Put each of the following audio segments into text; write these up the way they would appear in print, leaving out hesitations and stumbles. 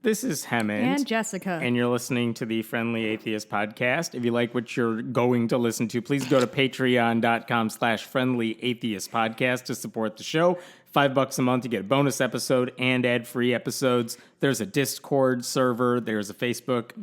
This is Hemant. And Jessica. And you're listening to the Friendly Atheist podcast. If you like what you're going to listen to, please go to patreon.com/Friendly Atheist podcast to support the show. $5 a month, you get a bonus episode and ad-free episodes. There's a Discord server. There's a Facebook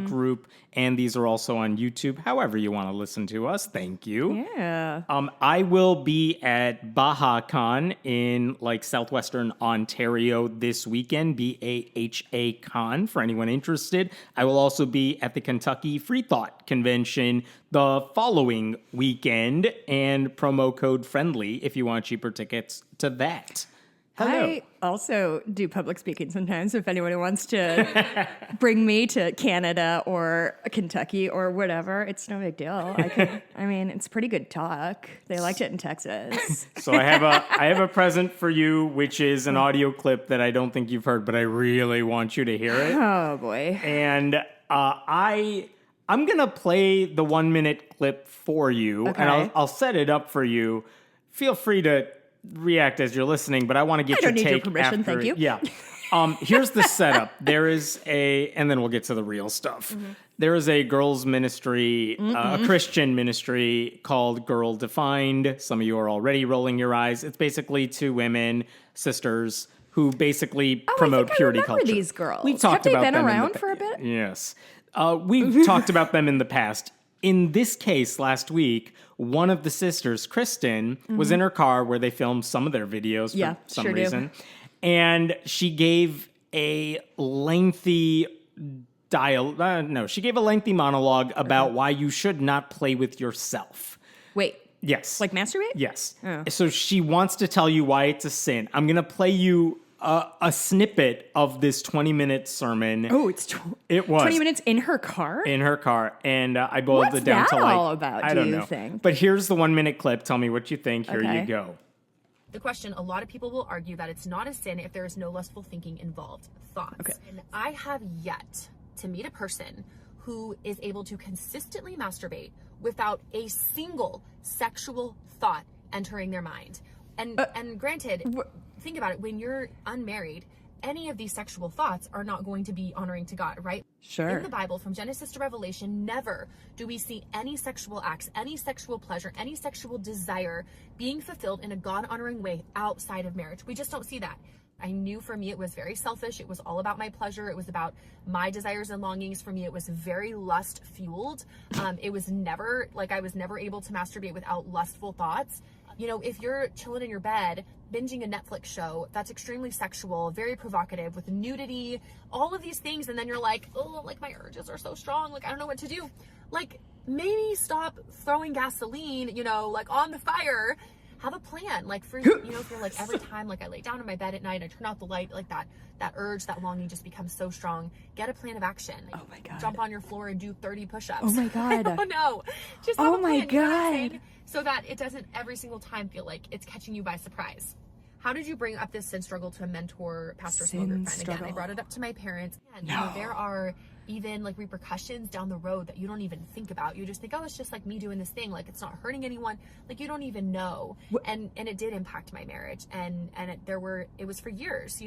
group. And these are also on YouTube. However you want to listen to us. Thank you. Yeah. I will be at BahaCon in southwestern Ontario this weekend. BAHA Con for anyone interested. I will also be at the Kentucky Free Thought Convention the following weekend, and promo code FRIENDLY if you want cheaper tickets to that. Hello. I also do public speaking sometimes. If anyone wants to bring me to Canada or Kentucky or whatever, it's no big deal. It's pretty good talk. They liked it in Texas. So I have a present for you, which is an audio clip that I don't think you've heard, but I really want you to hear it. Oh boy. And I'm going to play the 1-minute clip for you, okay. And I'll set it up for you. Feel free to react as you're listening, but I want to get your take. I don't need your permission, after, thank you. Yeah. Here's the setup. There is and then we'll get to the real stuff. Mm-hmm. There is a girls' ministry, a Christian ministry called Girl Defined. Some of you are already rolling your eyes. It's basically two women, sisters, who basically promote purity culture. I remember these girls. We've talked Have about they been them around for a bit? Yes. We've talked about them in the past. In this case, last week, one of the sisters, Kristen, was in her car where they filmed some of their videos for some reason. And she gave a lengthy monologue about why you should not play with yourself. Wait. Yes. Like masturbate? Yes. Oh. So she wants to tell you why it's a sin. I'm going to play you a snippet of this 20-minute sermon. Oh, it was 20 minutes in her car? In her car, and I boiled it down to What's that all about, I don't know. Think? But here's the 1-minute clip. Tell me what you think. Here you go. The question, a lot of people will argue that it's not a sin if there is no lustful thinking involved. Thoughts. Okay. And I have yet to meet a person who is able to consistently masturbate without a single sexual thought entering their mind. And granted, think about it, when you're unmarried, any of these sexual thoughts are not going to be honoring to God, right? Sure. In the Bible, from Genesis to Revelation, never do we see any sexual acts, any sexual pleasure, any sexual desire being fulfilled in a God-honoring way outside of marriage. We just don't see that. I knew for me it was very selfish. It was all about my pleasure. It was about my desires and longings. For me, it was very lust fueled. It was never, I was never able to masturbate without lustful thoughts. You know, if you're chilling in your bed, binging a Netflix show, that's extremely sexual, very provocative, with nudity, all of these things, and then you're like, oh, my urges are so strong, I don't know what to do. Maybe stop throwing gasoline, on the fire. Have a plan, if you're every time, I lay down in my bed at night, I turn out the light, that urge, that longing just becomes so strong. Get a plan of action. Oh my God. Jump on your floor and do 30 push-ups. Oh my God. I don't know. Just have a plan, my you know what I'm God. saying? So that it doesn't every single time feel like it's catching you by surprise. How did you bring up this sin struggle to a mentor, pastor, smoker friend? Again, I brought it up to my parents. And there are even repercussions down the road that you don't even think about. You just think, oh, it's just me doing this thing. It's not hurting anyone. You don't even know. And it did impact my marriage. And it was for years,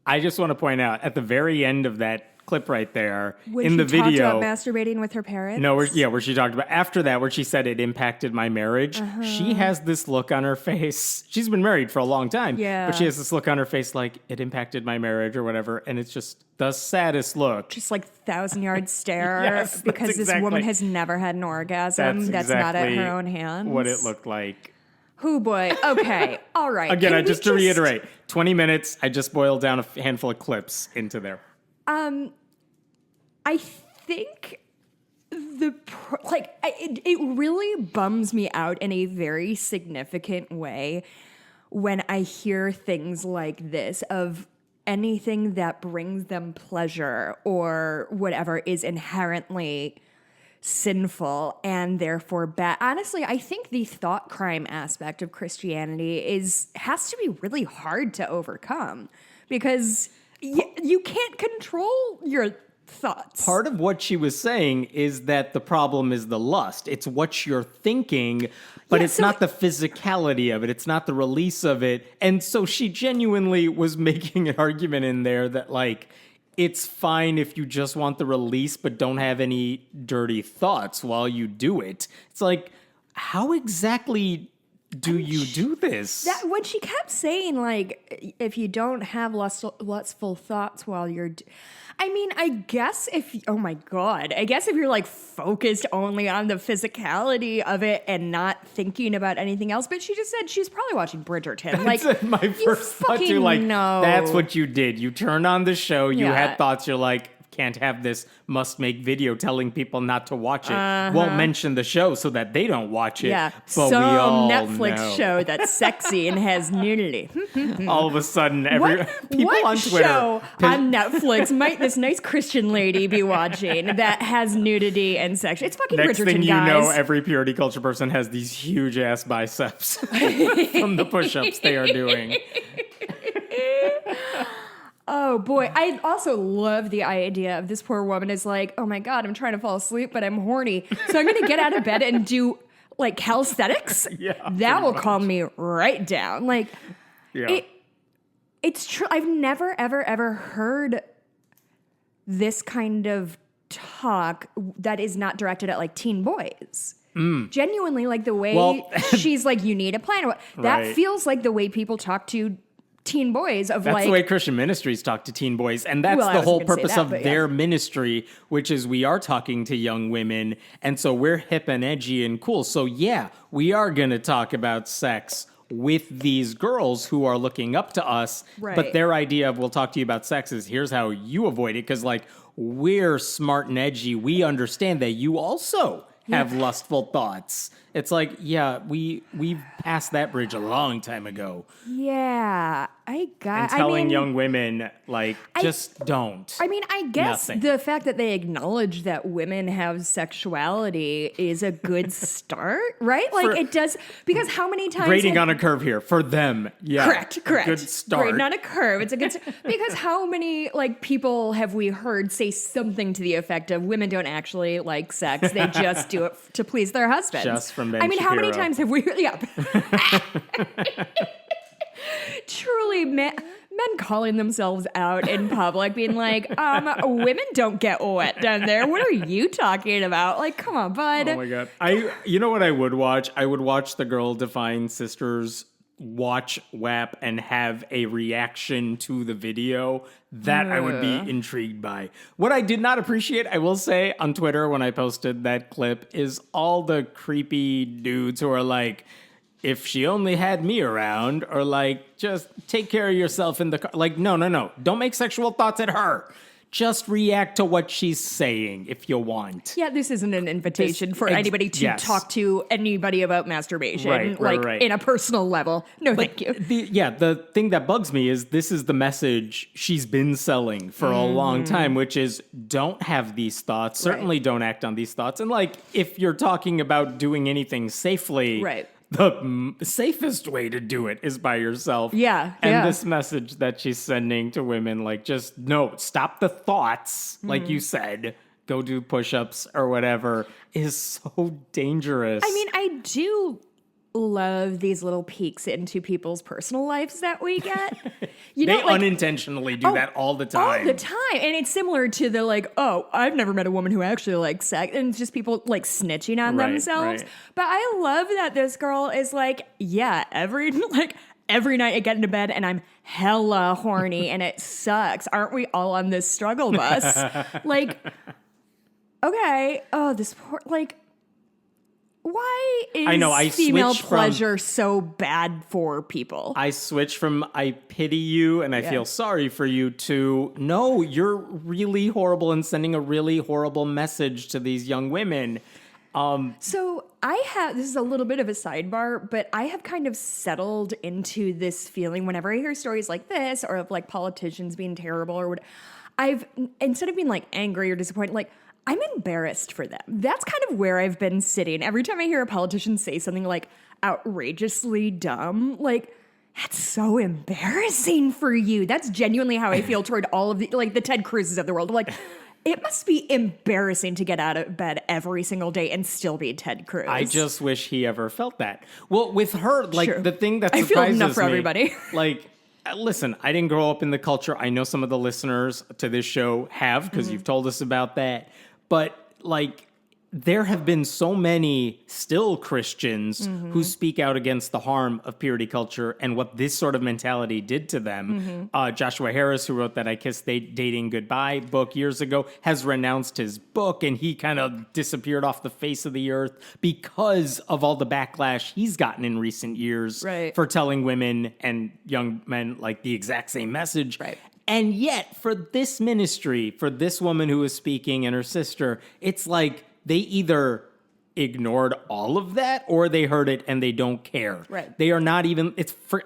I just want to point out at the very end of that clip right there when the video, talked about masturbating with her parents. No, where she talked about after that, where she said it impacted my marriage. She has this look on her face. She's been married for a long time, but she has this look on her face it impacted my marriage or whatever, and it's just the saddest look. Just 1,000-yard stare Yes, because this woman has never had an orgasm. That's not at her own hands. What it looked like. Oh boy. Okay. All right. Again, to reiterate, 20 minutes. I just boiled down a handful of clips into there. I think it really bums me out in a very significant way when I hear things like this of anything that brings them pleasure or whatever is inherently sinful and therefore bad. Honestly, I think the thought crime aspect of Christianity has to be really hard to overcome because you can't control your thoughts. Part of what she was saying is that the problem is the lust. It's what you're thinking, but it's not the physicality of it. It's not the release of it. And so she genuinely was making an argument in there that, like, it's fine if you just want the release, but don't have any dirty thoughts while you do it. It's like, how exactly do you do this? That when she kept saying, like, if you don't have lustful thoughts while you're... I mean, I guess if you're like focused only on the physicality of it and not thinking about anything else, but she just said she's probably watching Bridgerton. That's my first thought too. Like, that's what you did. You turned on the show, you had thoughts, you're like, can't have this must make video telling people not to watch it. Won't mention the show so that they don't watch it. Yeah, but some we all Netflix know. show that's sexy and has nudity. All of a sudden, people what on Twitter. show on Netflix might this nice Christian lady be watching that has nudity and sex? It's fucking Next Bridgerton, thing you guys. know, every purity culture person has these huge ass biceps from the push-ups they are doing. Oh boy, I also love the idea of this poor woman is like, oh my God, I'm trying to fall asleep, but I'm horny. So I'm going to get out of bed and do like calisthenics. That will calm me right down. Like, it's true. I've never, ever, ever heard this kind of talk that is not directed at like teen boys. Genuinely, like the way she's like, you need a plan. That feels like the way people talk to teen boys of that's the way Christian ministries talk to teen boys, and that's the whole purpose of their ministry, which is we are talking to young women, and so we're hip and edgy and cool. So yeah, we are going to talk about sex with these girls who are looking up to us, but their idea of we'll talk to you about sex is here's how you avoid it, because like we're smart and edgy, we understand that you also have lustful thoughts. It's like, we've passed that bridge a long time ago. Yeah, and telling young women, like, just don't. I mean, I guess the fact that they acknowledge that women have sexuality is a good start, right? Like, it does, because how many times... Grading on a curve here, for them, Correct. Good start. Grading on a curve, it's a good start. Because how many, like, people have we heard say something to the effect of women don't actually like sex, they just do it to please their husbands. Just from Ben Shapiro. How many times have we... Truly, men calling themselves out in public, being like, women don't get wet down there. What are you talking about? Like, come on, bud. Oh my God. You know what I would watch? I would watch the Girl Defined Sisters watch WAP and have a reaction to the video. That I would be intrigued by. What I did not appreciate, I will say, on Twitter when I posted that clip, is all the creepy dudes who are like, if she only had me around, or like, just take care of yourself in the car. Like, no. Don't make sexual thoughts at her. Just react to what she's saying if you want. Yeah, this isn't an invitation for anybody to talk to anybody about masturbation, in a personal level. No, thank you. The thing that bugs me is this is the message she's been selling for a long time, which is don't have these thoughts. Certainly don't act on these thoughts. And like, if you're talking about doing anything safely, the safest way to do it is by yourself. And this message that she's sending to women, like, just no, stop the thoughts, like you said, go do push-ups or whatever, is so dangerous. I mean, I do love these little peeks into people's personal lives that we get. They unintentionally do that all the time. All the time. And it's similar to the like, oh, I've never met a woman who actually likes sex. And it's just people like snitching on themselves. But I love that this girl is like, every night I get into bed and I'm hella horny and it sucks. Aren't we all on this struggle bus? Like, okay. Oh, this poor, like, why is female pleasure so bad for people? I switch from I pity you and I feel sorry for you to no, you're really horrible and sending a really horrible message to these young women. So this is a little bit of a sidebar, but I have kind of settled into this feeling whenever I hear stories like this or of like politicians being terrible or what, instead of being like angry or disappointed, like, I'm embarrassed for them. That's kind of where I've been sitting. Every time I hear a politician say something like outrageously dumb, like, that's so embarrassing for you. That's genuinely how I feel toward all of the Ted Cruz's of the world. Like, It must be embarrassing to get out of bed every single day and still be Ted Cruz. I just wish he ever felt that. Well, with her, like, Sure. the thing that I surprises feel enough for me, everybody. Like, listen, I didn't grow up in the culture. I know some of the listeners to this show have, because you've told us about that. But, like, there have been so many still Christians who speak out against the harm of purity culture and what this sort of mentality did to them. Joshua Harris, who wrote that I Kissed Dating Goodbye book years ago, has renounced his book, and he kind of disappeared off the face of the earth because of all the backlash he's gotten in recent years for telling women and young men like the exact same message. Right. And yet, for this ministry, for this woman who was speaking and her sister, it's like they either ignored all of that or they heard it and they don't care. Right. They are not even,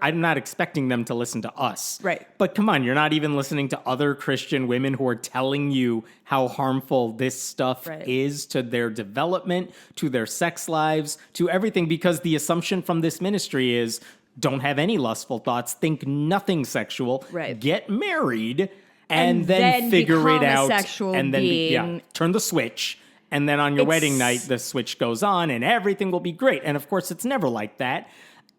I'm not expecting them to listen to us. Right. But come on, you're not even listening to other Christian women who are telling you how harmful this stuff is to their development, to their sex lives, to everything, because the assumption from this ministry is don't have any lustful thoughts, think nothing sexual, get married, and then figure it out. And then turn the switch. And then on your wedding night, the switch goes on and everything will be great. And of course, it's never like that.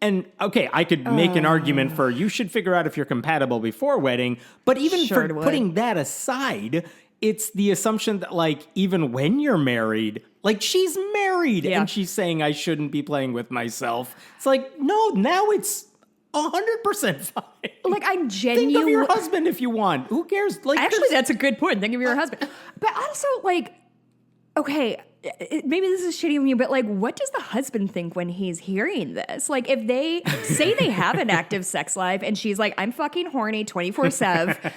And okay, I could make an argument for you should figure out if you're compatible before wedding. But even for putting that aside, it's the assumption that, like, even when you're married, like, she's married and she's saying I shouldn't be playing with myself. It's like, no, now it's 100% fine. Like, I'm genuinely... Think of your husband if you want. Who cares? Like, actually, that's a good point. Think of your husband. But also, like... Okay, maybe this is shitty of me, but like, what does the husband think when he's hearing this? Like, if they say they have an active sex life and she's like, I'm fucking horny 24/7,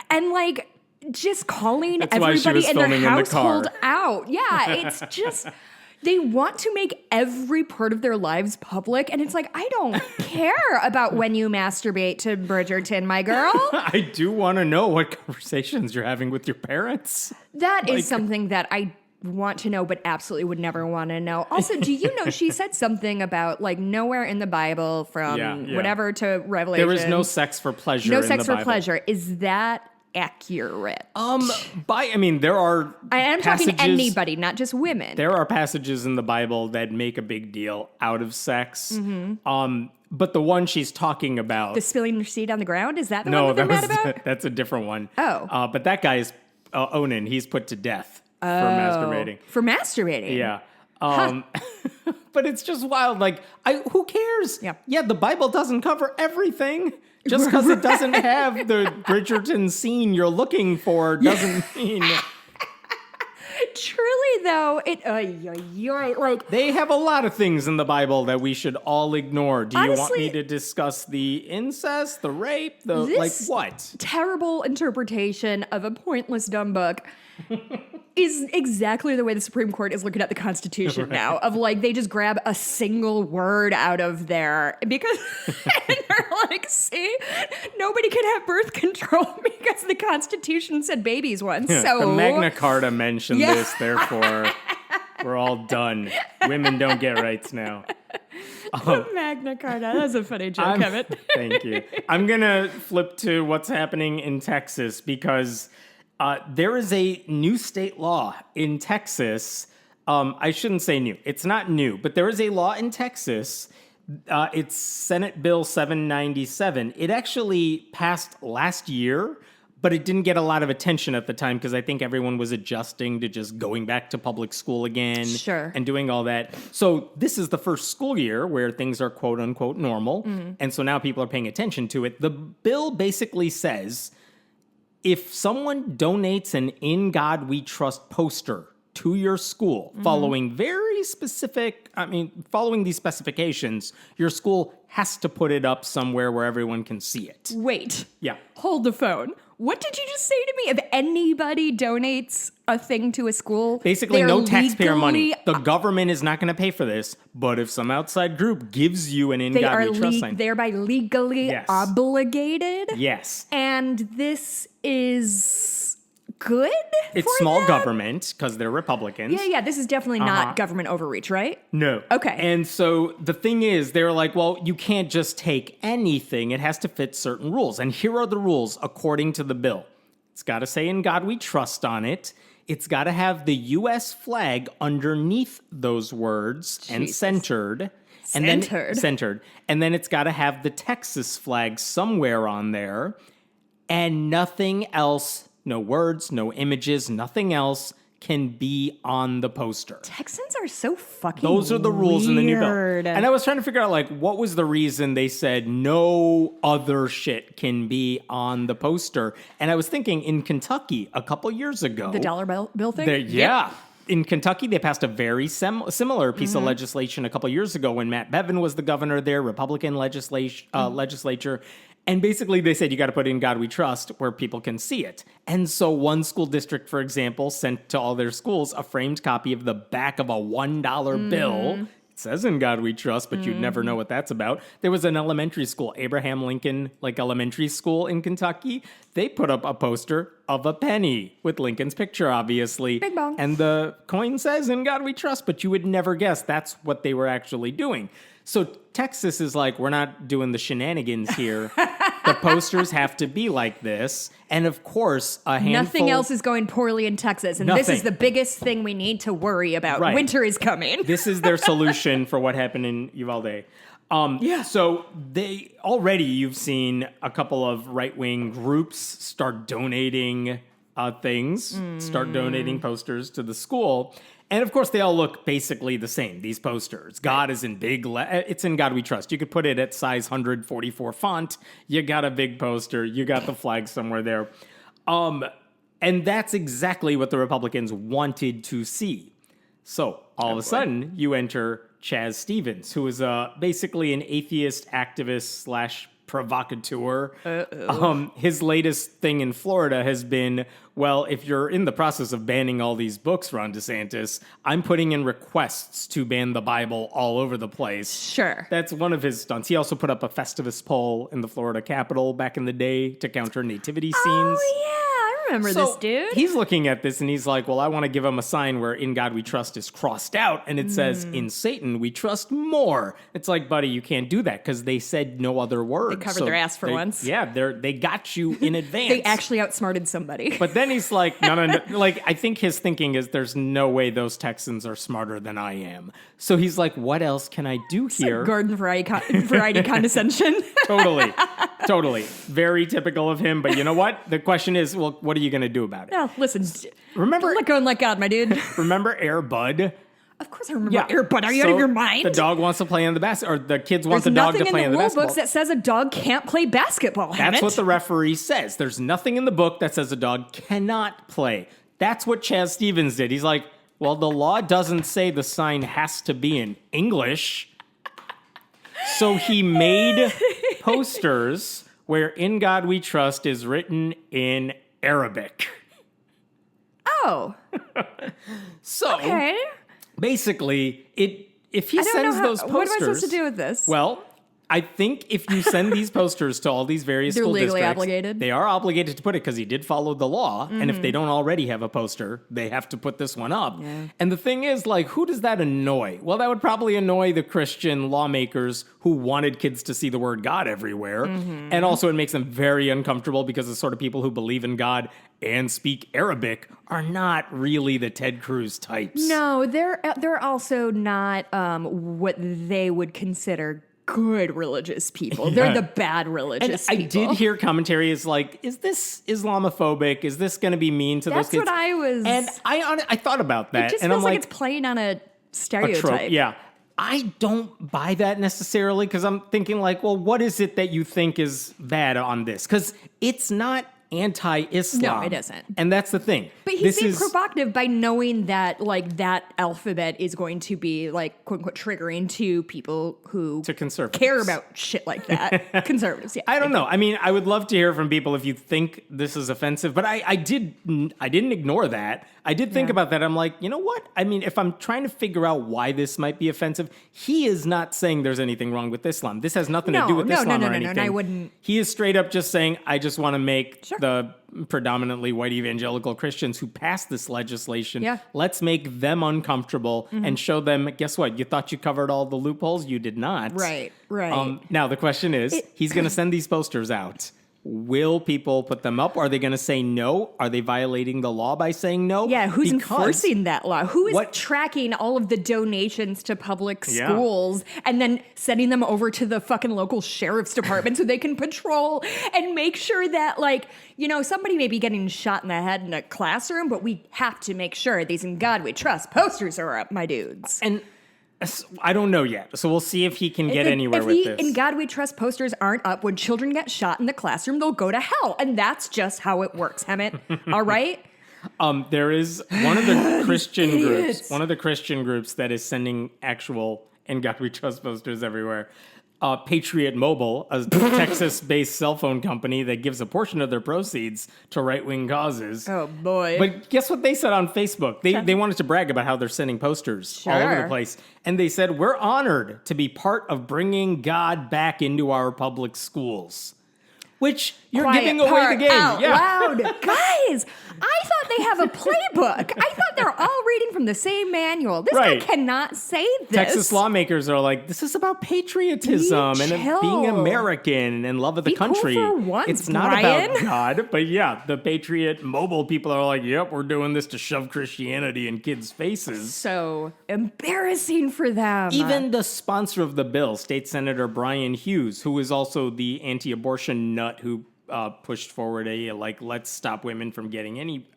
and like just calling everybody in their household out. Yeah, it's just, they want to make every part of their lives public. And it's like, I don't care about when you masturbate to Bridgerton, my girl. I do want to know what conversations you're having with your parents. That is something that I want to know, but absolutely would never want to know. Also, do you know she said something about like nowhere in the Bible from whatever to Revelation. There is no sex for pleasure. No in sex the for Bible. pleasure. Is that accurate? I mean, there are I am passages, talking anybody, not just women. There are passages in the Bible that make a big deal out of sex. But the one she's talking about, the spilling your seed on the ground, is that the one that they're mad about? That's a different one. Oh. But that guy is Onan. He's put to death for masturbating. For masturbating? Yeah. But it's just wild. Like, who cares? Yeah, the Bible doesn't cover everything. Just because it doesn't have the Bridgerton scene you're looking for doesn't mean... Truly, though, like... They have a lot of things in the Bible that we should all ignore. Do you want me to discuss the incest, the rape, like what? Terrible interpretation of a pointless dumb book is exactly the way the Supreme Court is looking at the Constitution now. Of like, they just grab a single word out of there because and they're like, see, nobody can have birth control because the Constitution said babies once. So the Magna Carta mentioned this, therefore we're all done. Women don't get rights now. The Magna Carta. That's a funny joke, Kevin. Thank you. I'm gonna flip to what's happening in Texas because there is a new state law in Texas. I shouldn't say new. It's not new, but there is a law in Texas. It's Senate Bill 797. It actually passed last year, but it didn't get a lot of attention at the time because I think everyone was adjusting to just going back to public school again. Sure. And doing all that. So this is the first school year where things are quote unquote normal. And so now people are paying attention to it. The bill basically says, if someone donates an In God We Trust poster to your school following very specific, following these specifications, your school has to put it up somewhere where everyone can see it. Wait. Yeah. Hold the phone. What did you just say to me? If anybody donates a thing to a school, basically no taxpayer money. The government is not going to pay for this, but if some outside group gives you an In God We Trust sign, thereby legally obligated. Yes. And this is good. It's small government because they're Republicans. Yeah. This is definitely not government overreach, right? No. Okay. And so the thing is, they're like, well, you can't just take anything. It has to fit certain rules. And here are the rules according to the bill. It's got to say "In God We Trust" on it. It's got to have the U.S. flag underneath those words and centered. Centered. And then it's got to have the Texas flag somewhere on there. And nothing else, no words, no images, nothing else can be on the poster. Texans are so fucking Those are the rules in the new bill. weird. And I was trying to figure out, like, what was the reason they said no other shit can be on the poster? And I was thinking in Kentucky a couple years ago. The dollar bill thing? Yeah. Yep. In Kentucky, they passed a very similar piece of legislation a couple years ago when Matt Bevin was the governor there, Republican legislature. And basically, they said you got to put "In God We Trust" where people can see it. And so one school district, for example, sent to all their schools a framed copy of the back of a $1 bill. It says "In God We Trust," but you'd never know what that's about. There was an elementary school, Abraham Lincoln, elementary school in Kentucky. They put up a poster of a penny with Lincoln's picture, obviously. Big bong. And the coin says "In God We Trust," but you would never guess that's what they were actually doing. So Texas is like, we're not doing the shenanigans here. The posters have to be like this. And of course, a handful... Nothing else is going poorly in Texas. And this is the biggest thing we need to worry about. Right. Winter is coming. This is their solution for what happened in Uvalde. So you've seen a couple of right-wing groups start donating things, start donating posters to the school. And of course, they all look basically the same, these posters. God is in big, it's "In God We Trust." You could put it at size 144 font. You got a big poster. You got the flag somewhere there. And that's exactly what the Republicans wanted to see. So all of a sudden, you enter Chaz Stevens, who is basically an atheist activist / provocateur. His latest thing in Florida has been, well, if you're in the process of banning all these books, Ron DeSantis, I'm putting in requests to ban the Bible all over the place. Sure. That's one of his stunts. He also put up a Festivus poll in the Florida Capitol back in the day to counter nativity scenes. Oh, yeah. I remember this dude. He's looking at this and he's like, well, I want to give him a sign where "In God We Trust" is crossed out and it says "In Satan We Trust More." It's like, buddy, you can't do that because they said no other words. They covered their ass for once. Yeah, they got you in advance. They actually outsmarted somebody. But then he's like, no. I think his thinking is there's no way those Texans are smarter than I am. So he's like, what else can I do here? Like garden variety condescension. Totally. Very typical of him. But you know what? The question is, well, what are you going to do about it? No, listen. Remember, let go and let God, my dude. Remember Air Bud? Of course I remember Air Bud. Are you out of your mind? The dog wants to play in the basket, or the kids want the dog to play in the basketball. There's nothing in the rule books that says a dog can't play basketball. That's what the referee says. There's nothing in the book that says a dog cannot play. That's what Chaz Stevens did. He's like, well, the law doesn't say the sign has to be in English. So he made posters where "In God We Trust" is written in Arabic. Oh. So okay. Basically, if he sends those posters... What am I supposed to do with this? Well, I think if you send these posters to all these various school districts... They're legally obligated? They are obligated to put it because he did follow the law. And if they don't already have a poster, they have to put this one up. Yeah. And the thing is, who does that annoy? Well, that would probably annoy the Christian lawmakers who wanted kids to see the word God everywhere. And also it makes them very uncomfortable because the sort of people who believe in God and speak Arabic are not really the Ted Cruz types. No, they're also not what they would consider good religious people. They're the bad religious people. I did hear commentary is like, is this Islamophobic? Is this going to be mean to those kids? That's what I was... And I thought about that. It just and feels I'm like it's playing on a stereotype. Yeah. I don't buy that necessarily because I'm thinking well, what is it that you think is bad on this? Because it's not anti-Islam. No, it isn't. And that's the thing. But he's being provocative by knowing that that alphabet is going to be quote unquote triggering to people who care about shit like that. Conservatives, yeah. I don't know. I mean, I would love to hear from people if you think this is offensive, but I didn't ignore that. I did think about that. I'm like, you know what? I mean, if I'm trying to figure out why this might be offensive, he is not saying there's anything wrong with Islam. This has nothing to do with Islam or anything. No, I wouldn't. He is straight up just saying, I just want to make the predominantly white evangelical Christians who passed this legislation, let's make them uncomfortable and show them, guess what? You thought you covered all the loopholes? You did not. Right. Now, the question is, he's going to send these posters out. Will people put them up? Are they going to say no? Are they violating the law by saying no? Yeah, who's enforcing that law? Who is What- tracking all of the donations to public Yeah. schools and then sending them over to the fucking local sheriff's department so they can patrol and make sure that, like, you know, somebody may be getting shot in the head in a classroom, but we have to make sure these In God We Trust posters are up, my dudes. And I don't know yet. So we'll see if he can get anywhere if with the this. In God We Trust posters aren't up when children get shot in the classroom, they'll go to hell. And that's just how it works, Hemmett. All right? There is one of the Christian idiots. groups that is sending actual In God We Trust posters everywhere. Patriot Mobile, a Texas-based cell phone company that gives a portion of their proceeds to right-wing causes. Oh, boy. But guess what they said on Facebook? They wanted to brag about how they're sending posters all over the Sure. place. And they said, we're honored to be part of bringing God back into our public schools. Which you're Quiet giving away the part game. out Yeah. loud. Guys, I thought they have a playbook. I thought they're all reading from the same manual. This Right. guy cannot say this. Texas lawmakers are like, this is about patriotism and chill. being American and love of the Be cool country. for once, It's not Brian. about God. But yeah, the Patriot Mobile people are like, yep, we're doing this to shove Christianity in kids' faces. So embarrassing for them. Even the sponsor of the bill, State Senator Brian Hughes, who is also the anti-abortion nut who pushed forward let's stop women from getting any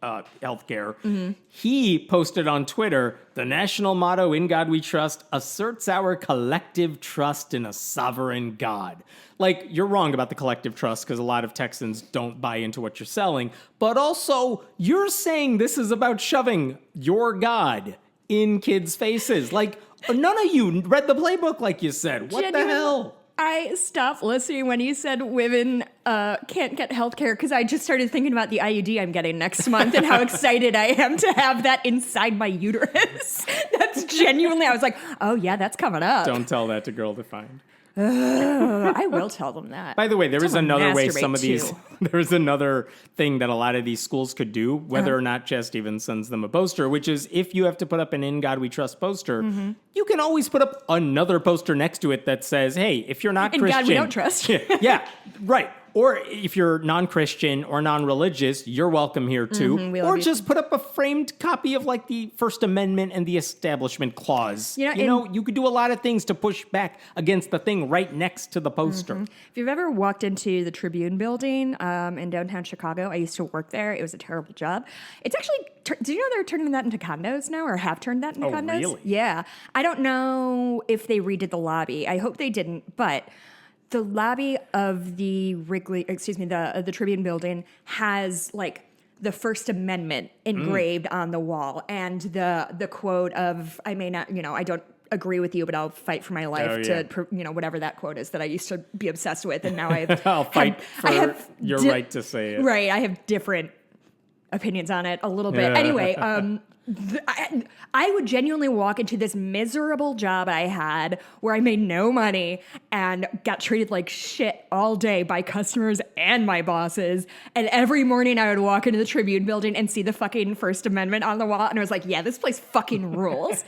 health care. Mm-hmm. He posted on Twitter, the national motto, In God We Trust, asserts our collective trust in a sovereign God. Like, you're wrong about the collective trust because a lot of Texans don't buy into what you're selling. But also, you're saying this is about shoving your God in kids' faces. Like, none of you read the playbook like you said. What the Genuine- hell? I stopped listening when you said women can't get health care because I just started thinking about the IUD I'm getting next month and how excited I am to have that inside my uterus. That's genuinely, I was like, oh yeah, that's coming up. Don't tell that to Girl Defined. I will tell them that. By the way, there is Someone another way masturbate some of these, too. there's another thing that a lot of these schools could do, whether or not Just even sends them a poster, which is if you have to put up an In God We Trust poster, you can always put up another poster next to it that says, hey, if you're not In Christian. God we don't trust. Yeah, right. Or if you're non-Christian or non-religious, you're welcome here too. we love Or you. just put up a framed copy of like the First Amendment and the Establishment Clause. You know, You could do a lot of things to push back against the thing right next to the poster. If you've ever walked into the Tribune building in downtown Chicago, I used to work there. It was a terrible job. It's actually, do you know they're turning that into condos now or have turned that into Oh, condos? really? Yeah. I don't know if they redid the lobby. I hope they didn't, but the lobby of the the Tribune building has like the First Amendment engraved on the wall and the quote of, I may not, I don't agree with you, but I'll fight for my life whatever that quote is that I used to be obsessed with. And now I'll fight for your right to say it. Right. I have different opinions on it a little bit. Yeah. Anyway, I would genuinely walk into this miserable job I had where I made no money and got treated like shit all day by customers and my bosses. And every morning I would walk into the Tribune building and see the fucking First Amendment on the wall. And I was like, yeah, this place fucking rules.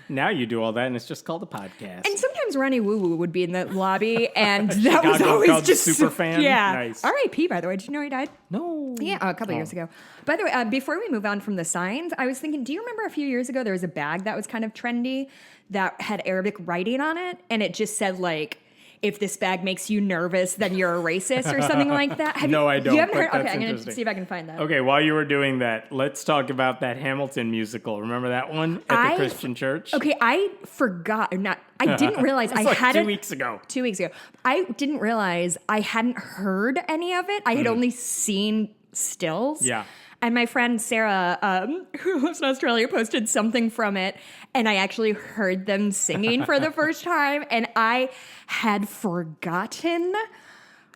Now you do all that, and it's just called a podcast. And sometimes Ronnie Woo Woo would be in the lobby, and that was Chicago always Cubs just super fan? Yeah. Nice. R.I.P. By the way, did you know he died? No. Yeah, a couple years ago. By the way, before we move on from the signs, I was thinking, do you remember a few years ago there was a bag that was kind of trendy that had Arabic writing on it, and it just said like, if this bag makes you nervous, then you're a racist or something like that? No, I don't, You haven't but heard? Okay, that's I'm going to interesting. see if I can find that. Okay, while you were doing that, let's talk about that Hamilton musical. Remember that one at the Christian church? Okay, I forgot. I didn't realize I like hadn't. 2 weeks ago. 2 weeks ago. I didn't realize I hadn't heard any of it. I had only seen stills. Yeah. And my friend Sarah, who lives in Australia, posted something from it. And I actually heard them singing for the first time. And I had forgotten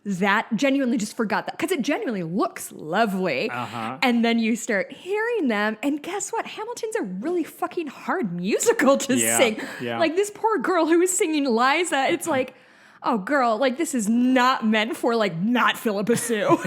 that, genuinely just forgot that. Because it genuinely looks lovely. Uh-huh. And then you start hearing them. And guess what? Hamilton's a really fucking hard musical to sing. Yeah. Like this poor girl who was singing Liza. It's like, oh, girl, like this is not meant for like not Philippa Sue.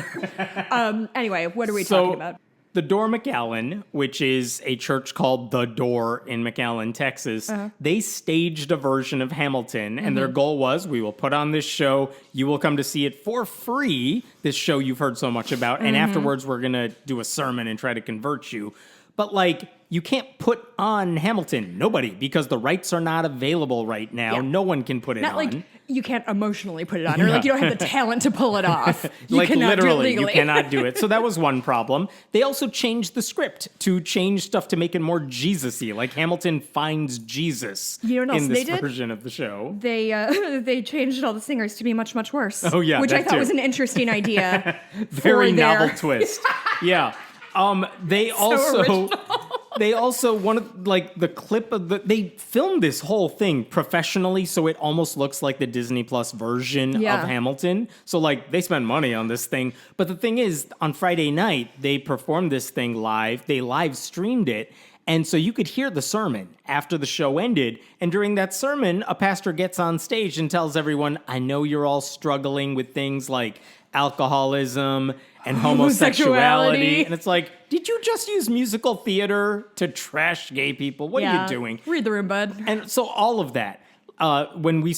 Anyway, what are we talking about? The Door McAllen, which is a church called The Door in McAllen, Texas, they staged a version of Hamilton, and their goal was, we will put on this show, you will come to see it for free, this show you've heard so much about, and afterwards we're going to do a sermon and try to convert you. But, like, you can't put on Hamilton. Nobody, because the rights are not available right now. Yeah. No one can put it Not on. like you can't emotionally put it on, or like you don't have the talent to pull it off. You Like, cannot literally, do it legally. you cannot do it. So that was one problem. They also changed the script to change stuff to make it more Jesus-y. Like, Hamilton finds Jesus You know what else in this they did? version of the show. They changed all the singers to be much, much worse. Oh, yeah, which I that thought too. was an interesting idea. Very for their- novel twist. Yeah. They original. one of, like, the clip of they filmed this whole thing professionally, so it almost looks like the Disney Plus version Yeah. of Hamilton. So, like, they spend money on this thing. But the thing is, on Friday night, they performed this thing live. They live streamed it. And so you could hear the sermon after the show ended. And during that sermon, a pastor gets on stage and tells everyone, I know you're all struggling with things like alcoholism and homosexuality. And it's like, did you just use musical theater to trash gay people? What are you doing? Read the room, bud. And so all of that, when I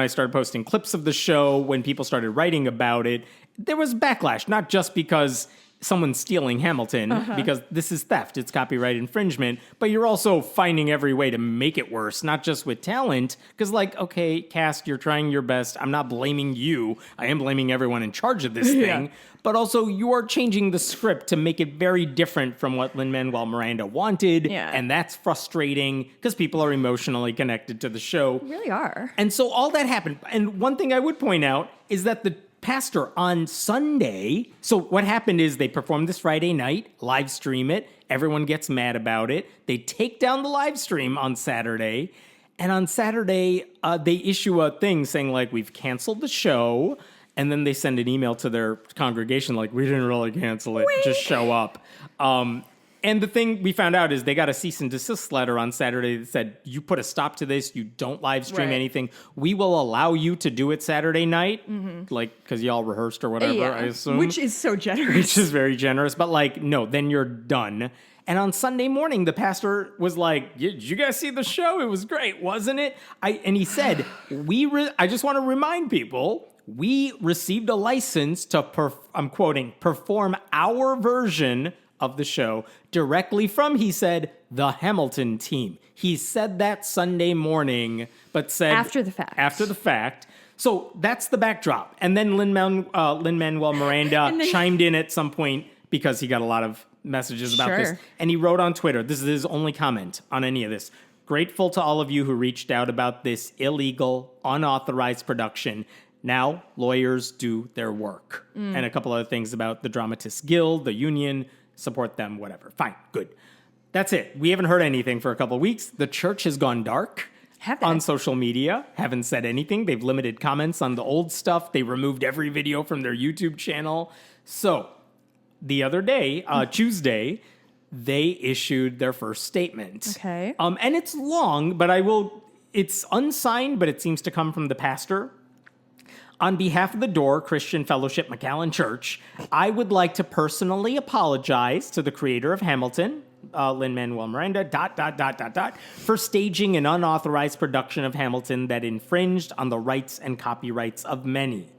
started posting clips of the show, when people started writing about it, there was backlash, not just because someone's stealing Hamilton, because this is theft, it's copyright infringement, but you're also finding every way to make it worse, not just with talent, because, like, okay, cast, you're trying your best, I'm not blaming you, I am blaming everyone in charge of this thing, but also you are changing the script to make it very different from what Lin-Manuel Miranda wanted, and that's frustrating, because people are emotionally connected to the show. They really are. And so all that happened, and one thing I would point out is that the pastor on Sunday, so what happened is they performed this Friday night, live stream it, everyone gets mad about it, they take down the live stream on Saturday, and on Saturday, they issue a thing saying, like, we've canceled the show, and then they send an email to their congregation like, we didn't really cancel it, just show up. And the thing we found out is they got a cease and desist letter on Saturday that said, you put a stop to this, you don't live stream anything. We will allow you to do it Saturday night, like, because y'all rehearsed or whatever, I assume. Which is so generous. Which is very generous, but, like, no, then you're done. And on Sunday morning, the pastor was like, did you guys see the show? It was great, wasn't it? And he said, I just want to remind people, we received a license to, I'm quoting, perform our version of the show directly from, he said, the Hamilton team. He said that Sunday morning, but said... After the fact. After the fact. So that's the backdrop. And then Lin-Manuel Miranda chimed in at some point because he got a lot of messages about this. And he wrote on Twitter, this is his only comment on any of this, grateful to all of you who reached out about this illegal, unauthorized production. Now, lawyers do their work. And a couple other things about the Dramatists Guild, the union, support them, whatever. Fine, good. That's it. We haven't heard anything for a couple of weeks. The church has gone dark on social media. Haven't said anything. They've limited comments on the old stuff. They removed every video from their YouTube channel. So the other day, Tuesday, they issued their first statement. Okay. And it's long, but it's unsigned, but it seems to come from the pastor. On behalf of the Door Christian Fellowship McAllen Church, I would like to personally apologize to the creator of Hamilton, Lin-Manuel Miranda, for staging an unauthorized production of Hamilton that infringed on the rights and copyrights of many.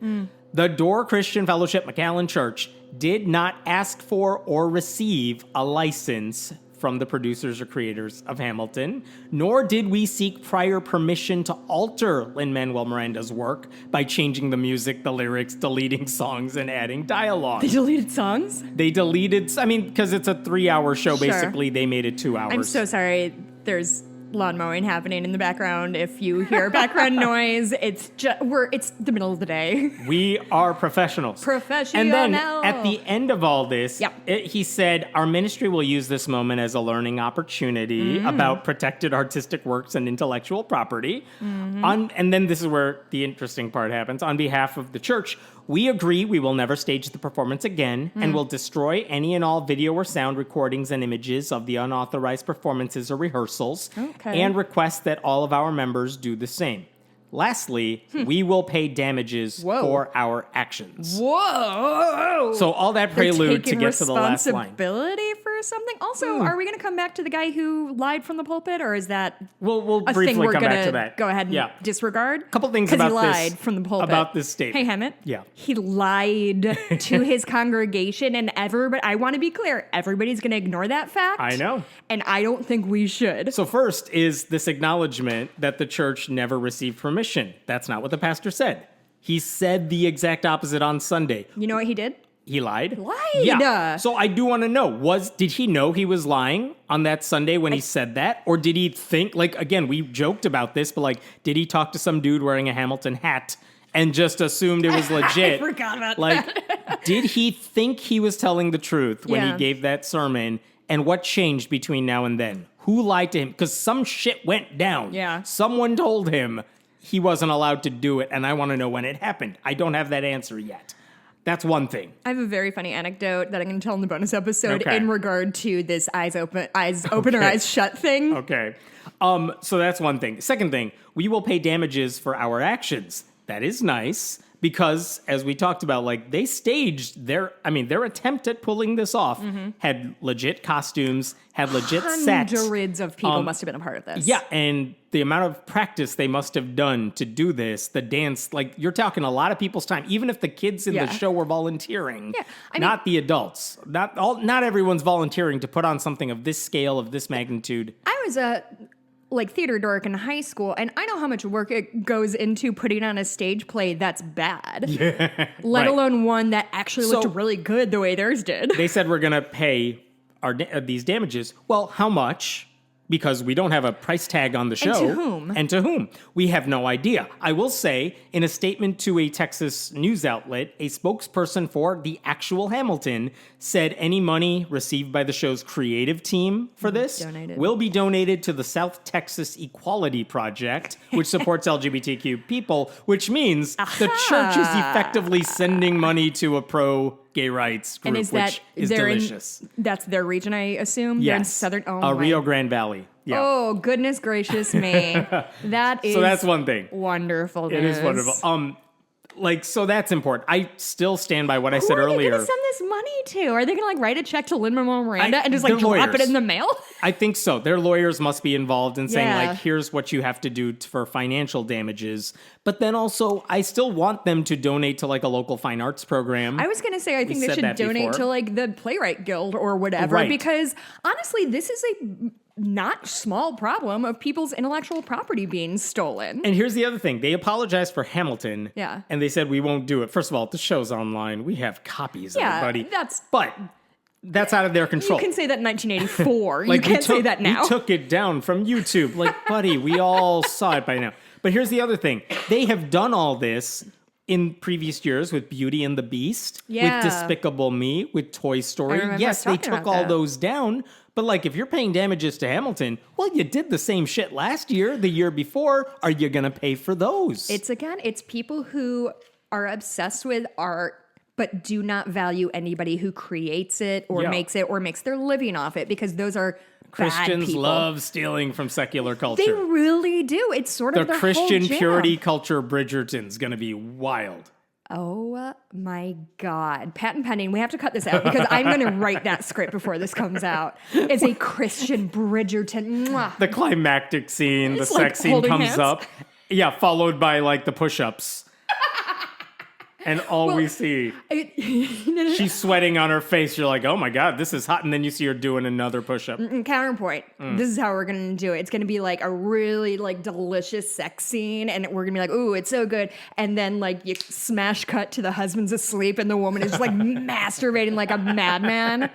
The Door Christian Fellowship McAllen Church did not ask for or receive a license from the producers or creators of Hamilton, nor did we seek prior permission to alter Lin-Manuel Miranda's work by changing the music, the lyrics, deleting songs, and adding dialogue. They deleted songs? They deleted, because it's a 3-hour show, basically, they made it 2 hours. I'm so sorry. There's lawn mowing happening in the background. If you hear background noise, it's the middle of the day. We are professionals. And then at the end of all this, he said, our ministry will use this moment as a learning opportunity about protected artistic works and intellectual property. And then this is where the interesting part happens. On behalf of the church, we agree we will never stage the performance again and will destroy any and all video or sound recordings and images of the unauthorized performances or rehearsals and request that all of our members do the same. Lastly, we will pay damages Whoa. for our actions. Whoa! So all that prelude to get to the last line. Responsibility for something. Also, are we going to come back to the guy who lied from the pulpit, or is that We'll a briefly thing we're come gonna back to that. go ahead and Yeah. disregard? Couple things 'Cause about he lied this, from the pulpit. about this statement. Hey, Hammett. Yeah. He lied to his congregation, and everybody. I want to be clear. Everybody's going to ignore that fact. I know. And I don't think we should. So first is this acknowledgement that the church never received permission. That's not what the pastor said. He said the exact opposite on Sunday. You know what he did? He lied? Lied. Yeah. So I do want to know, did he know he was lying on that Sunday when he said that? Or did he think, like, again, we joked about this, but like, did he talk to some dude wearing a Hamilton hat and just assumed it was legit? I forgot about that. Did he think he was telling the truth when Yeah. he gave that sermon? And what changed between now and then? Who lied to him? Because some shit went down. Yeah. Someone told him he wasn't allowed to do it, and I want to know when it happened. I don't have that answer yet. That's one thing. I have a very funny anecdote that I'm going to tell in the bonus episode Okay. in regard to this eyes open or eyes shut thing. Okay. So that's one thing. Second thing, we will pay damages for our actions. That is nice because, as we talked about, like they staged their attempt at pulling this off had legit costumes, had legit sets. Hundreds of people must have been a part of this. Yeah, and the amount of practice they must have done to do this, the dance, like you're talking a lot of people's time, even if the kids in the show were volunteering, not the adults. Not everyone's volunteering to put on something of this scale, of this magnitude. I was a theater dork in high school, and I know how much work it goes into putting on a stage play that's bad. Yeah. Let Right. alone one that actually looked really good the way theirs did. They said we're going to pay these damages. Well, how much? Because we don't have a price tag on the show. And to whom? We have no idea. I will say, in a statement to a Texas news outlet, a spokesperson for the actual Hamilton said any money received by the show's creative team for this will be donated to the South Texas Equality Project, which supports LGBTQ people, which means the church is effectively sending money to a pro-gay rights group, which is delicious. That's their region, I assume? Yes. They're in southern Rio Grande Valley. Yeah. Oh, goodness gracious me. That is So that's one thing. Wonderful news. It is wonderful. So that's important. I still stand by what I said Who are they earlier. going to send this money to? Are they going to write a check to Lin-Manuel Miranda and just they're drop lawyers. it in the mail? I think so. Their lawyers must be involved in saying, Yeah. like, here's what you have to do for financial damages. But then also, I still want them to donate to, like, a local fine arts program. I was going to say, I think they said should that donate before. to, like, the Playwright Guild or whatever. Right. Because, honestly, this is a not small problem of people's intellectual property being stolen. And here's the other thing. They apologized for Hamilton. Yeah. And they said, we won't do it. First of all, the show's online. We have copies of it, buddy. But that's out of their control. You can say that in 1984. Like, you can't say that now. We took it down from YouTube. Like, buddy, we all saw it by now. But here's the other thing. They have done all this in previous years with Beauty and the Beast, Yeah. with Despicable Me, with Toy Story. remember Yes, us they talking took about all that. those down. But, like, if you're paying damages to Hamilton, well, you did the same shit last year, the year before. Are you going to pay for those? It's people who are obsessed with art but do not value anybody who creates it or makes their living off it, because those are Christians bad people. love stealing from secular culture. They really do. It's sort of the their Christian whole jam. purity culture Bridgerton's going to be wild. Oh my God. Patent pending. We have to cut this out because I'm going to write that script before this comes out. It's a Christian Bridgerton. Mwah. The climactic scene, It's the like sex scene holding comes hands. up. Yeah, followed by like the push-ups. And all we see, she's sweating on her face. You're like, oh my God, this is hot. And then you see her doing another push-up. Counterpoint. This is how we're going to do it. It's going to be like a really like delicious sex scene, and we're going to be like, ooh, it's so good. And then like you smash cut to the husband's asleep and the woman is just like masturbating like a madman.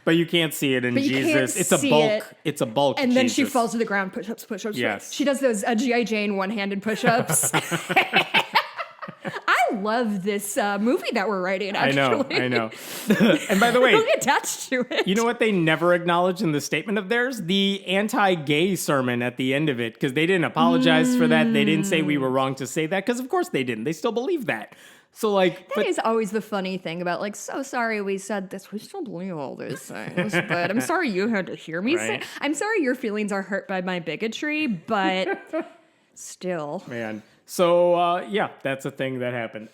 But you can't see it in But you Jesus. can't it's a see bulk. it. It's a bulk. And then she Jesus. falls to the ground, push-ups, push-ups. Yes. She does those G.I. Jane one-handed push-ups. I love this movie that we're writing, actually. I know. And by the way, really attached to it. you know what they never acknowledged in the statement of theirs? The anti-gay sermon at the end of it, because they didn't apologize for that. They didn't say we were wrong to say that, because of course they didn't. They still believe that. So like, That is always the funny thing about like, so sorry we said this. We still believe all these things, but I'm sorry you had to hear me say. Right. I'm sorry your feelings are hurt by my bigotry, but still. man. So, yeah, that's a thing that happened.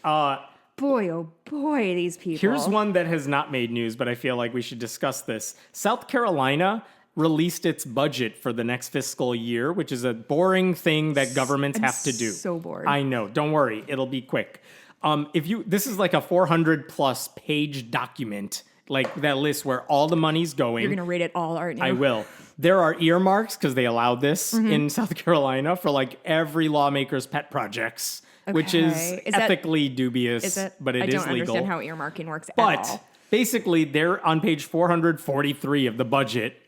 Boy, oh boy, these people. Here's one that has not made news, but I feel like we should discuss this. South Carolina released its budget for the next fiscal year, which is a boring thing that governments have to do. So bored. I know. Don't worry. It'll be quick. This is like a 400 plus page document, like that list where all the money's going. You're going to read it all, aren't you? I will. There are earmarks, because they allowed this in South Carolina, for like every lawmaker's pet projects, which is ethically dubious, but it is legal. I don't understand how earmarking works at But all. basically, they're on page 443 of the budget.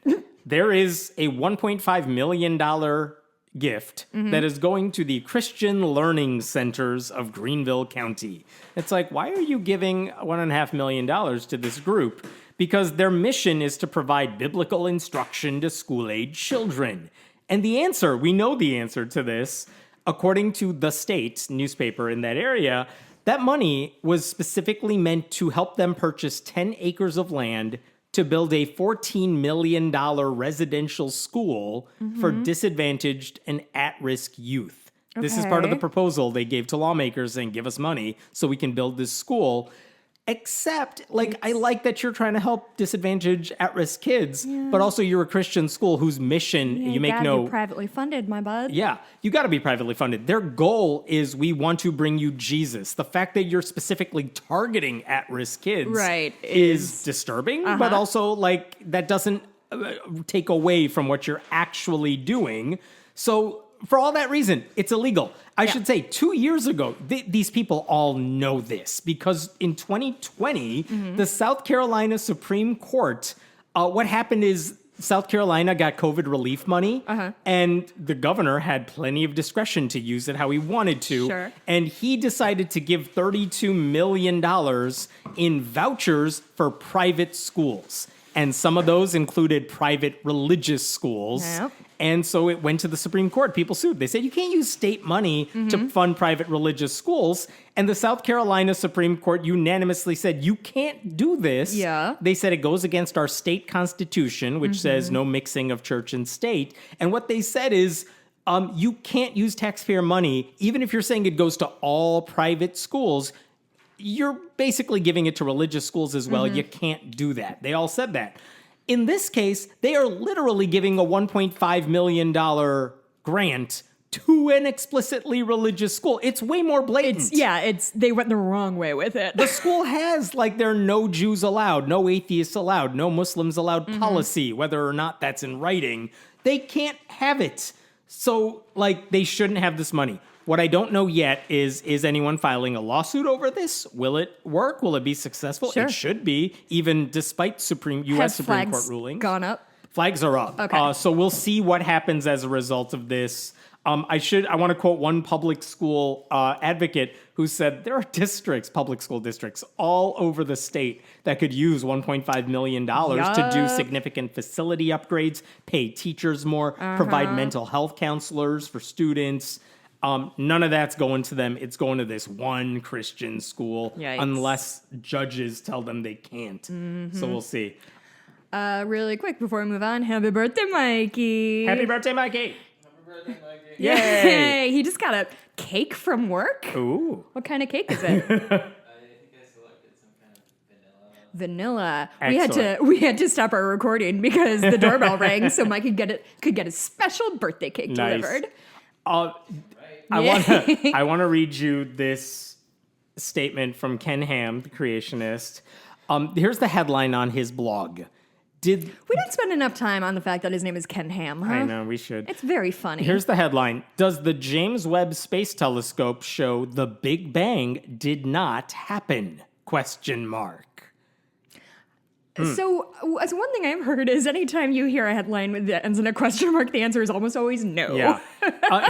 There is a $1.5 million gift that is going to the Christian Learning Centers of Greenville County. It's like, why are you giving $1.5 million to this group? Because their mission is to provide biblical instruction to school-age children. And the answer, we know the answer to this, according to the State newspaper in that area, that money was specifically meant to help them purchase 10 acres of land to build a $14 million residential school for disadvantaged and at-risk youth. This is part of the proposal they gave to lawmakers saying, give us money so we can build this school. Except, I like that you're trying to help disadvantaged at-risk kids, but also you're a Christian school whose mission you make be privately funded, my bud. Yeah, you got to be privately funded. Their goal is we want to bring you Jesus. The fact that you're specifically targeting at-risk kids is disturbing, but also that doesn't take away from what you're actually doing. So for all that reason, it's illegal. I should say 2 years ago, these people all know this because in 2020, the South Carolina Supreme Court, what happened is South Carolina got COVID relief money and the governor had plenty of discretion to use it how he wanted to. Sure. And he decided to give $32 million in vouchers for private schools. And some of those included private religious schools. Yep. And so it went to the Supreme Court. People sued. They said, you can't use state money to fund private religious schools. And the South Carolina Supreme Court unanimously said, you can't do this. Yeah. They said it goes against our state constitution, which says no mixing of church and state. And what they said is, you can't use taxpayer money, even if you're saying it goes to all private schools. You're basically giving it to religious schools as well. You can't do that. They all said that. In this case, they are literally giving a $1.5 million grant to an explicitly religious school. It's way more blatant. They went the wrong way with it. The school has there are no Jews allowed, no atheists allowed, no Muslims allowed policy, whether or not that's in writing. They can't have it. So they shouldn't have this money. What I don't know yet is anyone filing a lawsuit over this? Will it work? Will it be successful? Sure. It should be, even despite U.S. Supreme Court rulings. Gone up? Flags are up. Okay. So we'll see what happens as a result of this. I want to quote one public school advocate who said there are public school districts all over the state that could use $1.5 million to do significant facility upgrades, pay teachers more, provide mental health counselors for students. None of that's going to them. It's going to this one Christian school unless judges tell them they can't. So we'll see. Really quick before we move on, happy birthday, Mikey. Happy birthday, Mikey. Happy birthday, Mikey. Yay. Yay! He just got a cake from work. Ooh. What kind of cake is it? I think I selected some kind of vanilla. Vanilla. We had to stop our recording because the doorbell rang, so Mike could get a special birthday cake delivered. I want to read you this statement from Ken Ham, the creationist. Here's the headline on his blog. We don't spend enough time on the fact that his name is Ken Ham, huh? I know, we should. It's very funny. Here's the headline. Does the James Webb Space Telescope show the Big Bang did not happen? ? So one thing I've heard is anytime you hear a headline that ends in a question mark, the answer is almost always no. Yeah.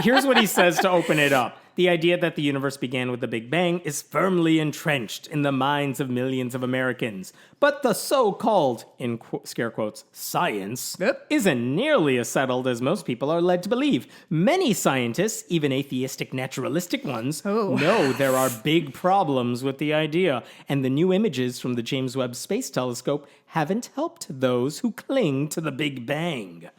Here's what he says to open it up. The idea that the universe began with the Big Bang is firmly entrenched in the minds of millions of Americans. But the so-called, in scare quotes, science isn't nearly as settled as most people are led to believe. Many scientists, even atheistic naturalistic ones, know there are big problems with the idea. And the new images from the James Webb Space Telescope haven't helped those who cling to the Big Bang.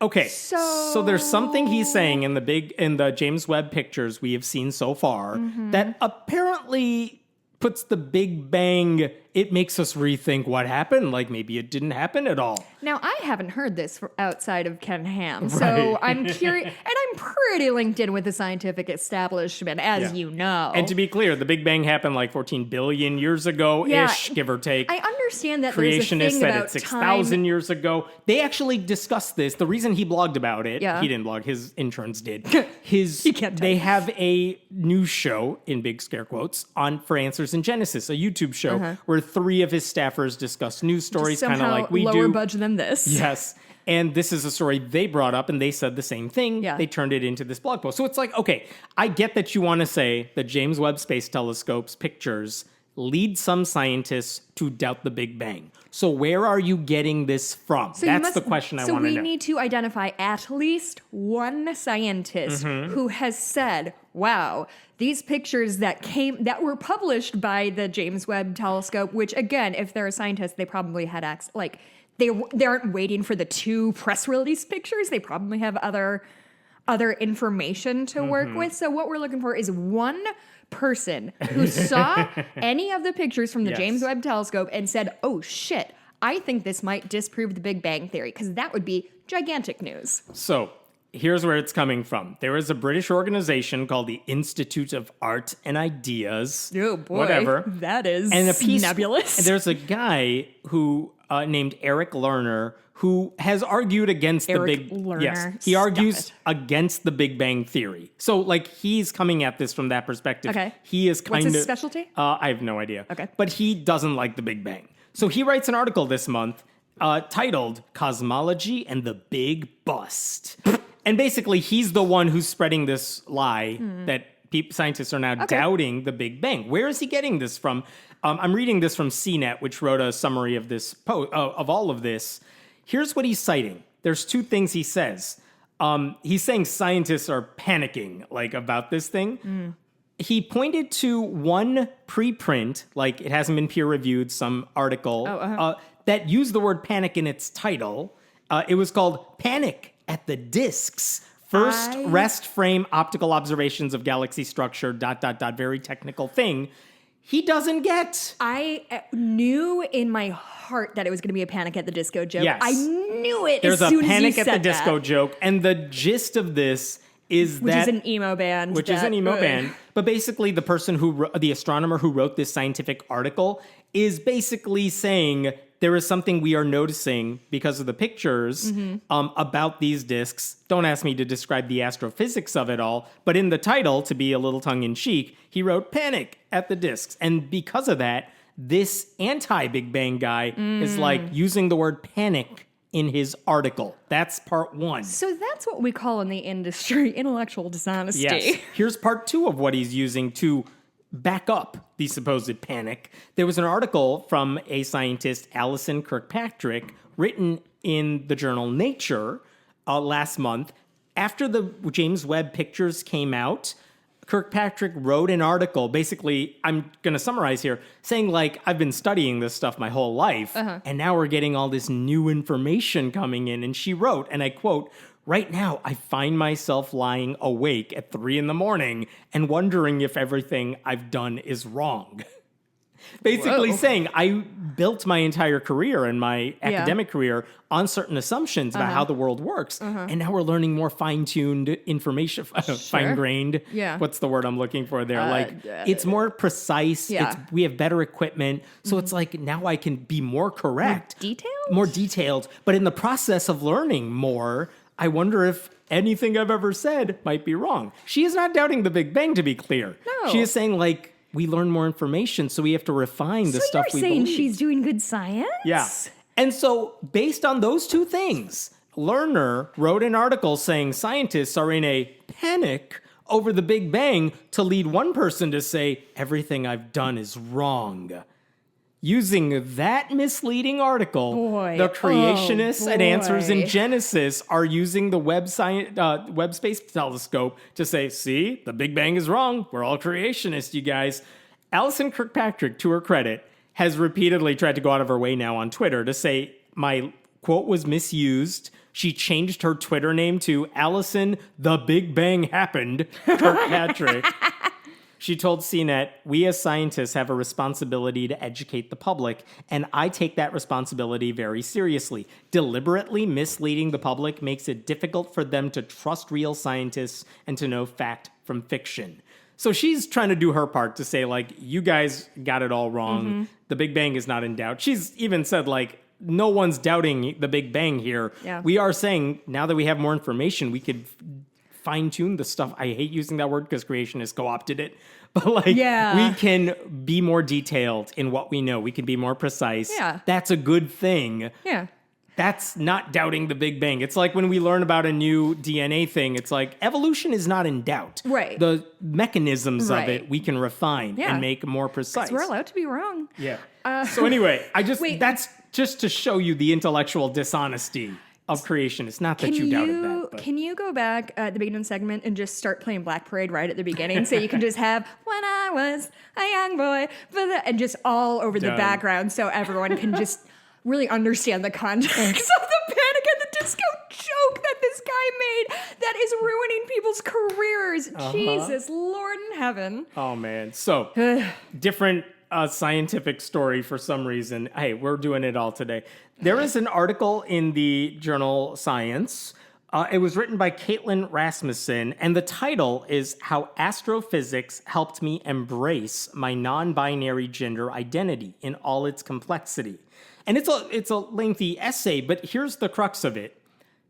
Okay, so there's something he's saying in the James Webb pictures we have seen so far that apparently puts the Big Bang, it makes us rethink what happened. Like maybe it didn't happen at all. Now, I haven't heard this outside of Ken Ham, so Right. I'm curious, and I'm pretty linked in with the scientific establishment, as you know. And to be clear, the Big Bang happened like 14 billion years ago-ish, give or take. I understand that there's a Creationists thing said about it 6,000 time. years ago. They actually discussed this. The reason he blogged about it, Yeah. he didn't blog, his interns did. You can't They type. have a news show, in big scare quotes, for Answers in Genesis, a YouTube show where 3 of his staffers discuss news stories, kind of Somehow like we lower do. budget than this. Yes. And this is a story they brought up, and they said the same thing. Yeah. They turned it into this blog post. So it's like, okay, I get that you want to say the James Webb Space Telescope's pictures lead some scientists to doubt the Big Bang. So where are you getting this from? So you That's must- the question I So want to we know. need to identify at least one scientist who has said, "Wow, these pictures that were published by the James Webb Telescope." Which, again, if they're a scientist, they probably had access. Like they aren't waiting for the 2 press release pictures. They probably have other information to work with. So what we're looking for is one person who saw any of the pictures from the Yes. James Webb Telescope and said, "Oh shit, I think this might disprove the Big Bang Theory," because that would be gigantic news. So here's where it's coming from. There is a British organization called the Institute of Art and Ideas. Oh boy, Whatever. that is And a piece, nebulous. There's a guy who named Eric Lerner who has argued against Eric the big. Lerner, Yes, he stop argues it. against the Big Bang Theory. So like he's coming at this from that perspective. Okay. He is kind What's of his specialty? I have no idea. Okay. But he doesn't like the Big Bang. So he writes an article this month titled "Cosmology and the Big Bust," and basically he's the one who's spreading this lie that scientists are now doubting the Big Bang. Where is he getting this from? I'm reading this from CNET, which wrote a summary of this of all of this. Here's what he's citing. There's 2 things he says. He's saying scientists are panicking like about this thing. He pointed to one preprint, like it hasn't been peer reviewed, some article that used the word panic in its title. It was called "Panic at the Disks." First rest frame optical observations of galaxy structure, ... very technical thing. He doesn't get. I knew in my heart that it was going to be a Panic at the Disco joke. Yes. I knew it There's as soon a Panic as you at the said Disco that. joke, and the gist of this is Which that is an emo band. which is an emo band. But basically, the person the astronomer who wrote this scientific article is basically saying there is something we are noticing because of the pictures about these disks. Don't ask me to describe the astrophysics of it all, but in the title, to be a little tongue-in-cheek, he wrote "Panic at the Disks." And because of that, this anti-Big Bang guy is like using the word panic in his article. That's part 1. So that's what we call in the industry intellectual dishonesty. Yes. Here's part 2 of what he's using to back up the supposed panic. There was an article from a scientist, Alison Kirkpatrick, written in the journal Nature last month. After the James Webb pictures came out, Kirkpatrick wrote an article, basically, I'm going to summarize here, saying like, I've been studying this stuff my whole life, and now we're getting all this new information coming in. And she wrote, and I quote, "Right now, I find myself lying awake at 3 a.m. and wondering if everything I've done is wrong." Basically saying, I built my entire career and my academic career on certain assumptions about how the world works. And now we're learning more fine-tuned information, fine-grained. Yeah. What's the word I'm looking for there? It's more precise. Yeah. We have better equipment. So it's like, now I can be more correct. Detailed? More detailed. But in the process of learning more, I wonder if anything I've ever said might be wrong. She is not doubting the Big Bang, to be clear. No. She is saying, like, we learn more information, so we have to refine the stuff we So you're saying believe. she's doing good science? Yeah. And so, based on those 2 things, Lerner wrote an article saying scientists are in a panic over the Big Bang to lead one person to say, everything I've done is wrong. Using that misleading article, Boy, the creationists at Answers in boy. Genesis are using the Webb Space Telescope to say, see, the Big Bang is wrong. We're all creationists, you guys. Alison Kirkpatrick, to her credit, has repeatedly tried to go out of her way now on Twitter to say my quote was misused. She changed her Twitter name to Allison The Big Bang Happened Kirkpatrick. She told CNET, "We as scientists have a responsibility to educate the public, and I take that responsibility very seriously. Deliberately misleading the public makes it difficult for them to trust real scientists and to know fact from fiction." So she's trying to do her part to say, like, you guys got it all wrong. The Big Bang is not in doubt. She's even said, like, no one's doubting the Big Bang here. Yeah. We are saying, now that we have more information, we could fine-tune the stuff. I hate using that word because creationists co-opted it. But, like, we can be more detailed in what we know. We can be more precise. Yeah. That's a good thing. Yeah. That's not doubting the Big Bang. It's like when we learn about a new DNA thing, it's like evolution is not in doubt. Right. The mechanisms of Right. it we can refine and make more precise. We're allowed to be wrong. Yeah. So anyway, that's just to show you the intellectual dishonesty of creationists. Not that you doubted that. But. Can you go back at the beginning of the segment and just start playing Black Parade right at the beginning so you can just have "When I Was a Young Boy" and just all over the background so everyone can just really understand the context of the Panic at the Disco joke that this guy made that is ruining people's careers. Jesus, Lord in heaven. Oh, man. So, different scientific story for some reason. Hey, we're doing it all today. There is an article in the journal Science. It was written by Caitlin Rasmussen, and the title is "How Astrophysics Helped Me Embrace My Non-Binary Gender Identity in All Its Complexity." And it's a lengthy essay, but here's the crux of it.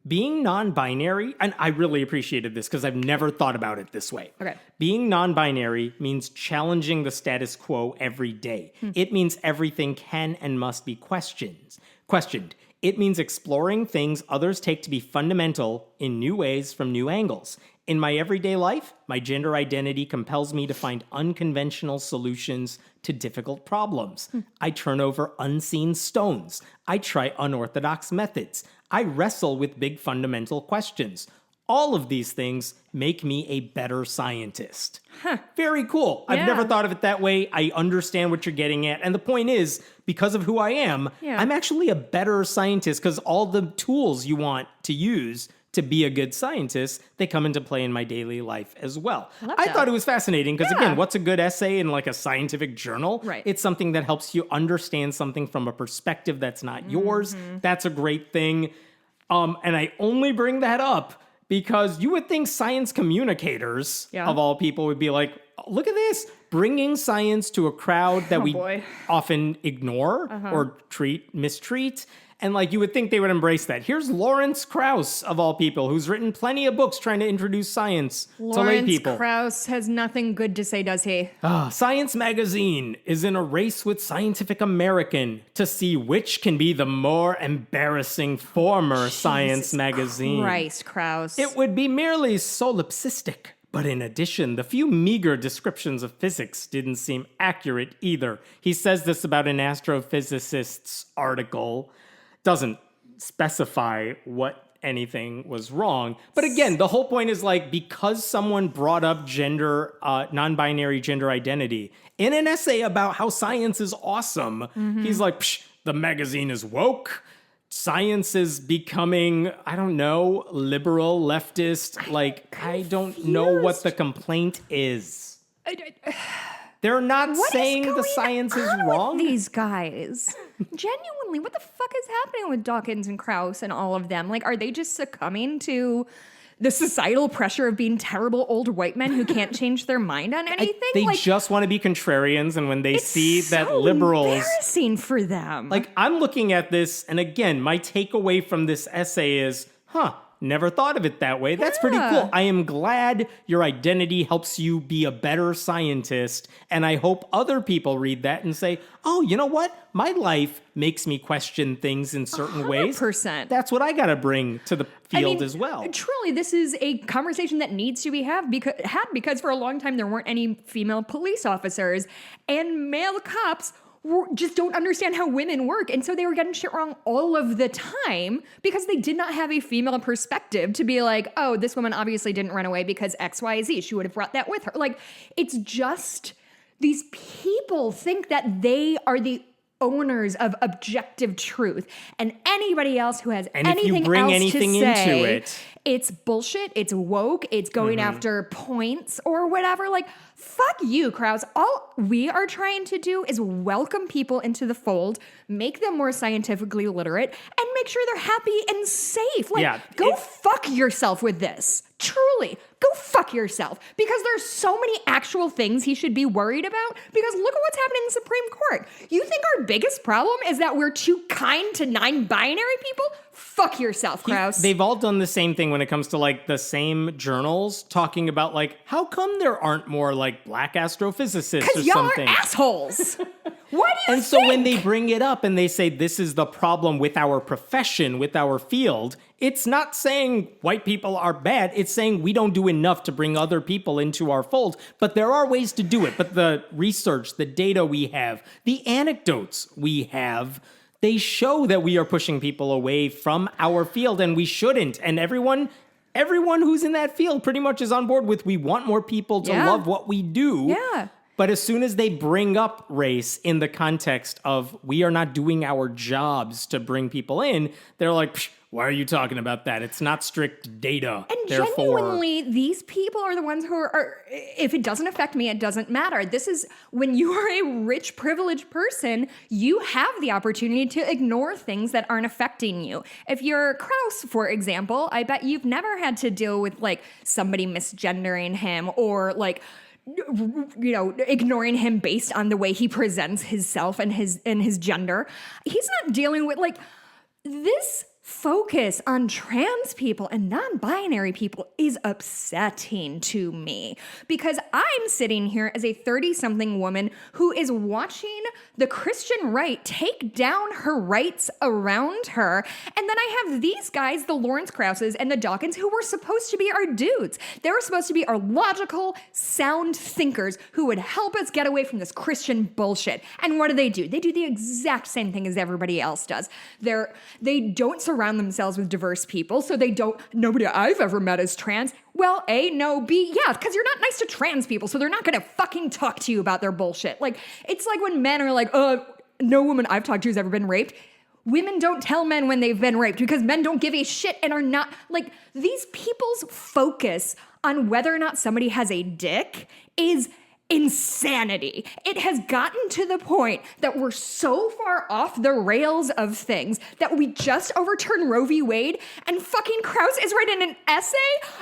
Being non-binary, and I really appreciated this because I've never thought about it this way. Okay. Being non-binary means challenging the status quo every day. It means everything can and must be questioned. It means exploring things others take to be fundamental in new ways from new angles. In my everyday life, my gender identity compels me to find unconventional solutions to difficult problems. I turn over unseen stones. I try unorthodox methods. I wrestle with big fundamental questions. All of these things make me a better scientist. Very cool. I've never thought of it that way. I understand what you're getting at. And the point is, because of who I am, I'm actually a better scientist because all the tools you want to use to be a good scientist, they come into play in my daily life as well. I thought it was fascinating because, again, what's a good essay in like a scientific journal? Right. It's something that helps you understand something from a perspective that's not yours. That's a great thing. And I only bring that up because you would think science communicators, of all people, would be like, look at this, bringing science to a crowd that we often ignore or mistreat. And like you would think they would embrace that. Here's Lawrence Krauss, of all people, who's written plenty of books trying to introduce science to lay people. Lawrence Krauss has nothing good to say, does he? Science Magazine is in a race with Scientific American to see which can be the more embarrassing former Science Magazine. Christ, Krauss. It would be merely solipsistic. But in addition, the few meager descriptions of physics didn't seem accurate either. He says this about an astrophysicist's article. Doesn't specify what anything was wrong. But again, the whole point is like, because someone brought up non-binary gender identity in an essay about how science is awesome, he's like, psh, the magazine is woke. Science is becoming, I don't know, liberal, leftist. I don't know what the complaint is. They're not saying the science is wrong. These guys, genuinely, what the fuck is happening with Dawkins and Krauss and all of them? Like, are they just succumbing to the societal pressure of being terrible old white men who can't change their mind on anything? They just want to be contrarians, and when they see that so liberals, embarrassing for them. like, I'm looking at this, and again, my takeaway from this essay is, never thought of it that way. That's pretty cool. I am glad your identity helps you be a better scientist. And I hope other people read that and say, oh, you know what? My life makes me question things in certain ways. 100%. That's what I got to bring to the field as well. Truly, this is a conversation that needs to be had because for a long time there weren't any female police officers and male cops just don't understand how women work. And so they were getting shit wrong all of the time because they did not have a female perspective to be like, oh, this woman obviously didn't run away because X, Y, Z. She would have brought that with her. Like, it's just these people think that they are the owners of objective truth, and anybody else who has And if you anything bring else anything to say, into it, it's bullshit, it's woke, it's going after points or whatever. Like, fuck you, Krause. All we are trying to do is welcome people into the fold, make them more scientifically literate, and make sure they're happy and safe. Like, go fuck yourself with this. Truly, go fuck yourself. Because there's so many actual things he should be worried about. Because look at what's happening in the Supreme Court. You think our biggest problem is that we're too kind to non-binary people? Fuck yourself, Krause. They've all done the same thing when it comes to like the same journals talking about like, how come there aren't more like black astrophysicists or something? Because y'all are assholes. What do you And so when they bring it up and they say this is the problem with our profession, with our field, it's not saying white people are bad. It's saying we don't do enough to bring other people into our fold. But there are ways to do it. But the research, the data we have, the anecdotes we have, they show that we are pushing people away from our field, and we shouldn't. And everyone who's in that field pretty much is on board with we want more people to love what we do. Yeah. But as soon as they bring up race in the context of we are not doing our jobs to bring people in, they're like, why are you talking about that? It's not strict data. And therefore, genuinely, these people are the ones who are, if it doesn't affect me, it doesn't matter. This is, when you are a rich, privileged person, you have the opportunity to ignore things that aren't affecting you. If you're Krause, for example, I bet you've never had to deal with like somebody misgendering him or like, you know, ignoring him based on the way he presents himself and his gender. He's not dealing with like this. Focus on trans people and non-binary people is upsetting to me because I'm sitting here as a 30-something woman who is watching the Christian right take down her rights around her. And then I have these guys, the Lawrence Krauses and the Dawkins, who were supposed to be our dudes. They were supposed to be our logical, sound thinkers who would help us get away from this Christian bullshit. And what do? They do the exact same thing as everybody else does. They don't surround themselves with diverse people, so nobody I've ever met is trans. Well, A, no, B, yeah, because you're not nice to trans people, so they're not gonna fucking talk to you about their bullshit. Like, it's like when men are like, no woman I've talked to has ever been raped. Women don't tell men when they've been raped because men don't give a shit and are not, like, these people's focus on whether or not somebody has a dick is insanity. It has gotten to the point that we're so far off the rails of things that we just overturned Roe v. Wade, and fucking Krause is writing an essay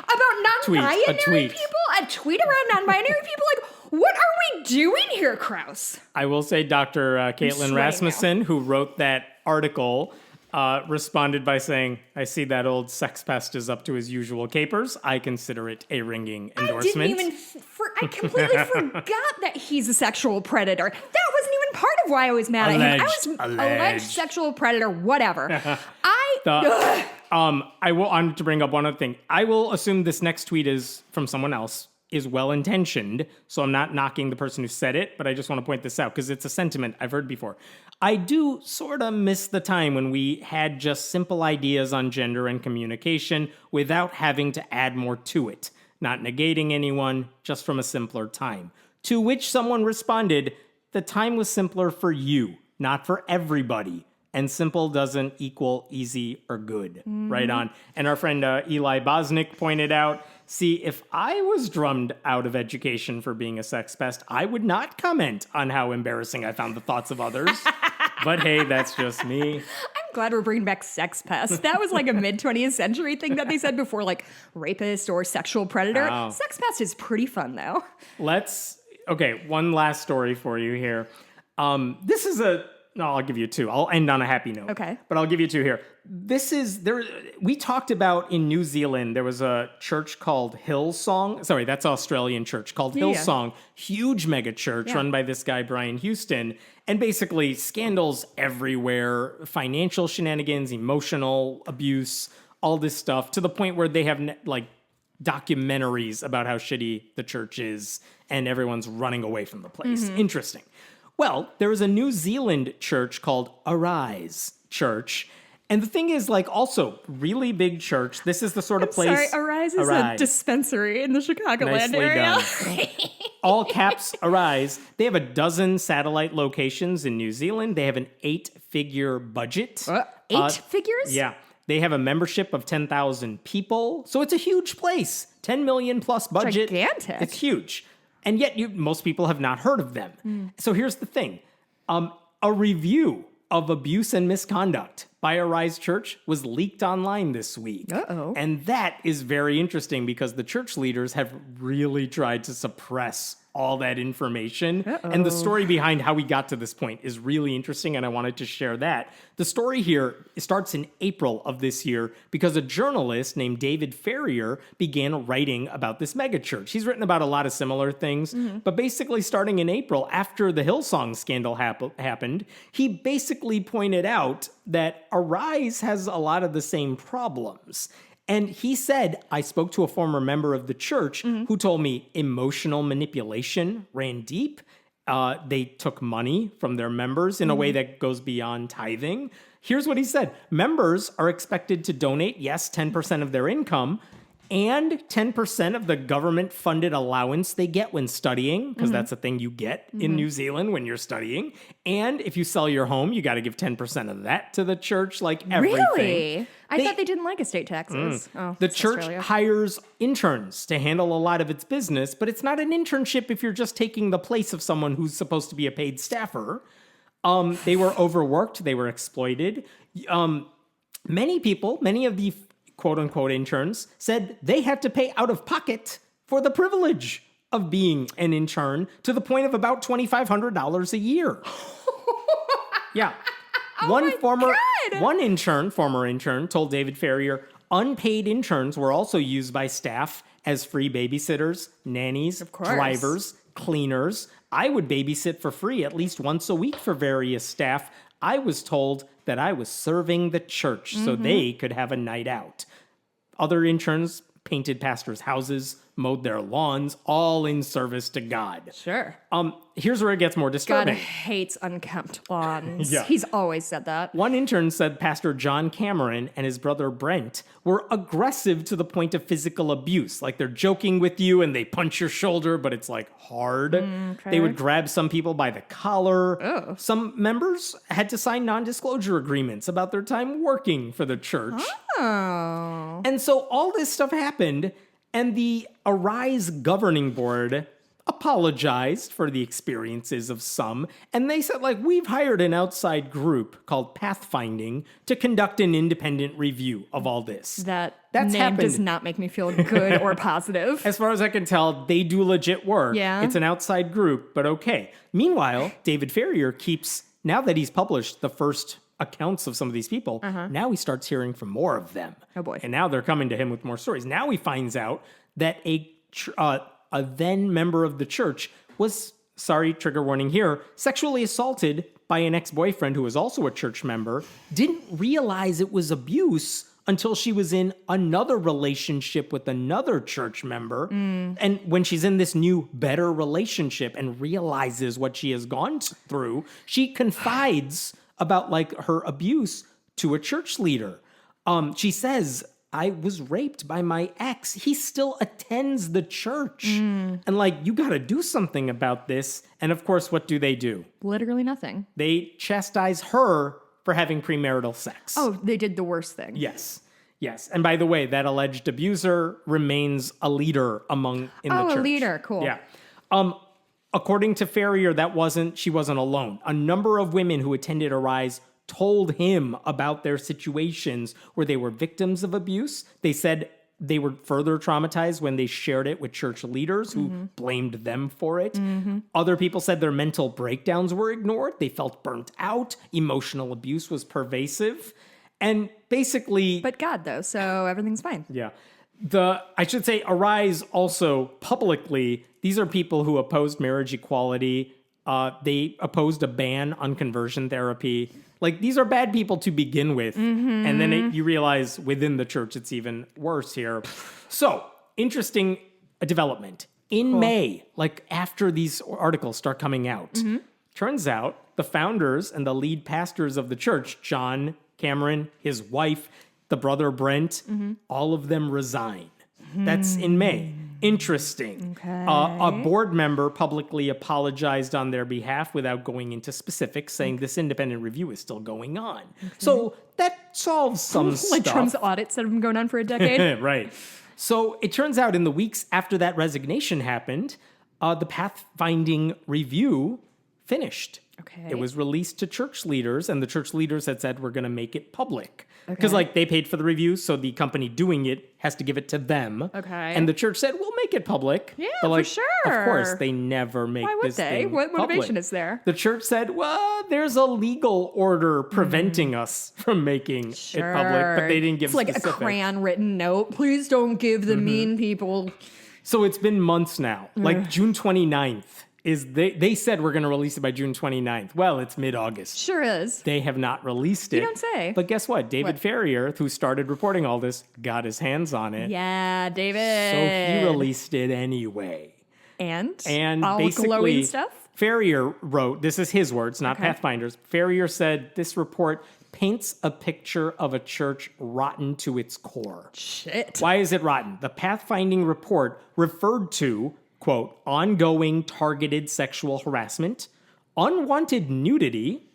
about non-binary people, a tweet around non-binary people. Like, what are we doing here, Krause? I will say Dr. Caitlin Rasmussen, who wrote that article, responded by saying, I see that old sex pest is up to his usual capers. I consider it a ringing endorsement. I completely forgot that he's a sexual predator. That wasn't even part of why I was mad at him. I was alleged sexual predator, whatever. I want to bring up one other thing. I will assume this next tweet is from someone else, is well-intentioned, so I'm not knocking the person who said it, but I just want to point this out because it's a sentiment I've heard before. I do sort of miss the time when we had just simple ideas on gender and communication without having to add more to it, not negating anyone, just from a simpler time. To which someone responded, the time was simpler for you, not for everybody. And simple doesn't equal easy or good. Right on. And our friend Eli Bosnick pointed out, see, if I was drummed out of education for being a sex pest, I would not comment on how embarrassing I found the thoughts of others. But hey, that's just me. I'm glad we're bringing back sex pest. That was like a mid-20th century thing that they said before, like rapist or sexual predator. Oh. Sex pest is pretty fun, though. One last story for you here. I'll give you two. I'll end on a happy note. Okay. But I'll give you two here. We talked about in New Zealand, there was a church called Hillsong. Sorry, that's an Australian church called Hillsong. Huge mega church run by this guy, Brian Houston. And basically scandals everywhere, financial shenanigans, emotional abuse, all this stuff, to the point where they have documentaries about how shitty the church is and everyone's running away from the place. Interesting. Well, there was a New Zealand church called Arise Church, And the thing is, like, also, really big church. This is the sort of place... Sorry, Arise is a dispensary in the Chicagoland Nicely area. done. All caps, Arise. They have a dozen satellite locations in New Zealand. They have an 8-figure budget. Eight figures? Yeah. They have a membership of 10,000 people. So it's a huge place. 10 million plus budget. Gigantic. It's huge. And yet most people have not heard of them. So here's the thing. A review of abuse and misconduct by Arise Church was leaked online this week. Uh-oh. And that is very interesting because the church leaders have really tried to suppress all that information. Uh-oh. And the story behind how we got to this point is really interesting, and I wanted to share that. The story here starts in April of this year because a journalist named David Ferrier began writing about this megachurch. He's written about a lot of similar things, but basically starting in April, after the Hillsong scandal happened, he basically pointed out that Arise has a lot of the same problems. And he said, I spoke to a former member of the church who told me emotional manipulation ran deep. They took money from their members in a way that goes beyond tithing. Here's what he said. Members are expected to donate, yes, 10% of their income, and 10% of the government-funded allowance they get when studying, because that's a thing you get in New Zealand when you're studying. And if you sell your home, you got to give 10% of that to the church, like everything. Really? I thought they didn't like estate taxes. Oh, The that's church Australia. hires interns to handle a lot of its business, but it's not an internship if you're just taking the place of someone who's supposed to be a paid staffer. They were overworked. They were exploited. Many of the quote-unquote interns said they had to pay out of pocket for the privilege of being an intern to the point of about $2,500 a year. Yeah. Former intern told David Ferrier unpaid interns were also used by staff as free babysitters, nannies, drivers, cleaners. I would babysit for free at least once a week for various staff. I was told that I was serving the church so they could have a night out. Other interns painted pastors' houses, mowed their lawns, all in service to God. Sure. Here's where it gets more God disturbing. hates unkempt lawns. Yeah. He's always said that. One intern said Pastor John Cameron and his brother Brent were aggressive to the point of physical abuse. Like they're joking with you and they punch your shoulder, but it's like hard. Okay. They would grab some people by the collar. Oh. Some members had to sign non-disclosure agreements about their time working for the church. Oh. And so all this stuff happened, and the Arise governing board apologized for the experiences of some, and they said, like, we've hired an outside group called Pathfinding to conduct an independent review of all this. That's That's name happened. does not make me feel good or positive. As far as I can tell, they do legit work. Yeah. It's an outside group, but okay. Meanwhile, David Ferrier keeps, now that he's published the first accounts of some of these people, now he starts hearing from more of them. Oh, boy. And now they're coming to him with more stories. Now he finds out that a then member of the church was, sorry, trigger warning here, sexually assaulted by an ex-boyfriend who was also a church member, didn't realize it was abuse until she was in another relationship with another church member. And when she's in this new, better relationship and realizes what she has gone through, she confides about like her abuse to a church leader. She says, I was raped by my ex. He still attends the church. And like, you got to do something about this. And of course, what do? Literally nothing. They chastise her for having premarital sex. Oh, they did the worst thing. Yes. And by the way, that alleged abuser remains a leader in the church. Oh, a leader. Cool. Yeah. According to Ferrier, she wasn't alone. A number of women who attended Arise told him about their situations where they were victims of abuse. They said they were further traumatized when they shared it with church leaders who blamed them for it. Other people said their mental breakdowns were ignored. They felt burnt out. Emotional abuse was pervasive. And basically... But God, though, so everything's fine. Yeah. I should say, Arise also publicly, these are people who opposed marriage equality. They opposed a ban on conversion therapy. Like, these are bad people to begin with. And then you realize within the church, it's even worse here. So, interesting development. In May, like after these articles start coming out, turns out the founders and the lead pastors of the church, John Cameron, his wife, the brother Brent, all of them resign. That's in May. Interesting. Okay. A board member publicly apologized on their behalf without going into specifics, saying this independent review is still going on. So that solves some stuff. Like Trump's audits that have been going on for a decade. Right. So it turns out in the weeks after that resignation happened, the pathfinding review finished. Okay. It was released to church leaders, and the church leaders had said, we're going to make it public. Because, they paid for the review, so the company doing it has to give it to them. Okay. And the church said, we'll make it public. Yeah, but, for sure. Of course, they never make Why would this they? thing What motivation public. is there? The church said, well, there's a legal order preventing us from making it public, but they didn't give It's like specifics. a crayon-written note. Please don't give the mean people. So it's been months now. Like June 29th is they said we're going to release it by June 29th. Well, it's mid-August. Sure is. They have not released it. You don't say. But guess what? David Ferrier, who started reporting all this, got his hands on it. Yeah, David. So he released it anyway. And And all basically, glowing stuff? Ferrier wrote, this is his words, not Pathfinder's. Ferrier said, this report paints a picture of a church rotten to its core. Shit. Why is it rotten? The pathfinding report referred to, quote, ongoing targeted sexual harassment, unwanted nudity,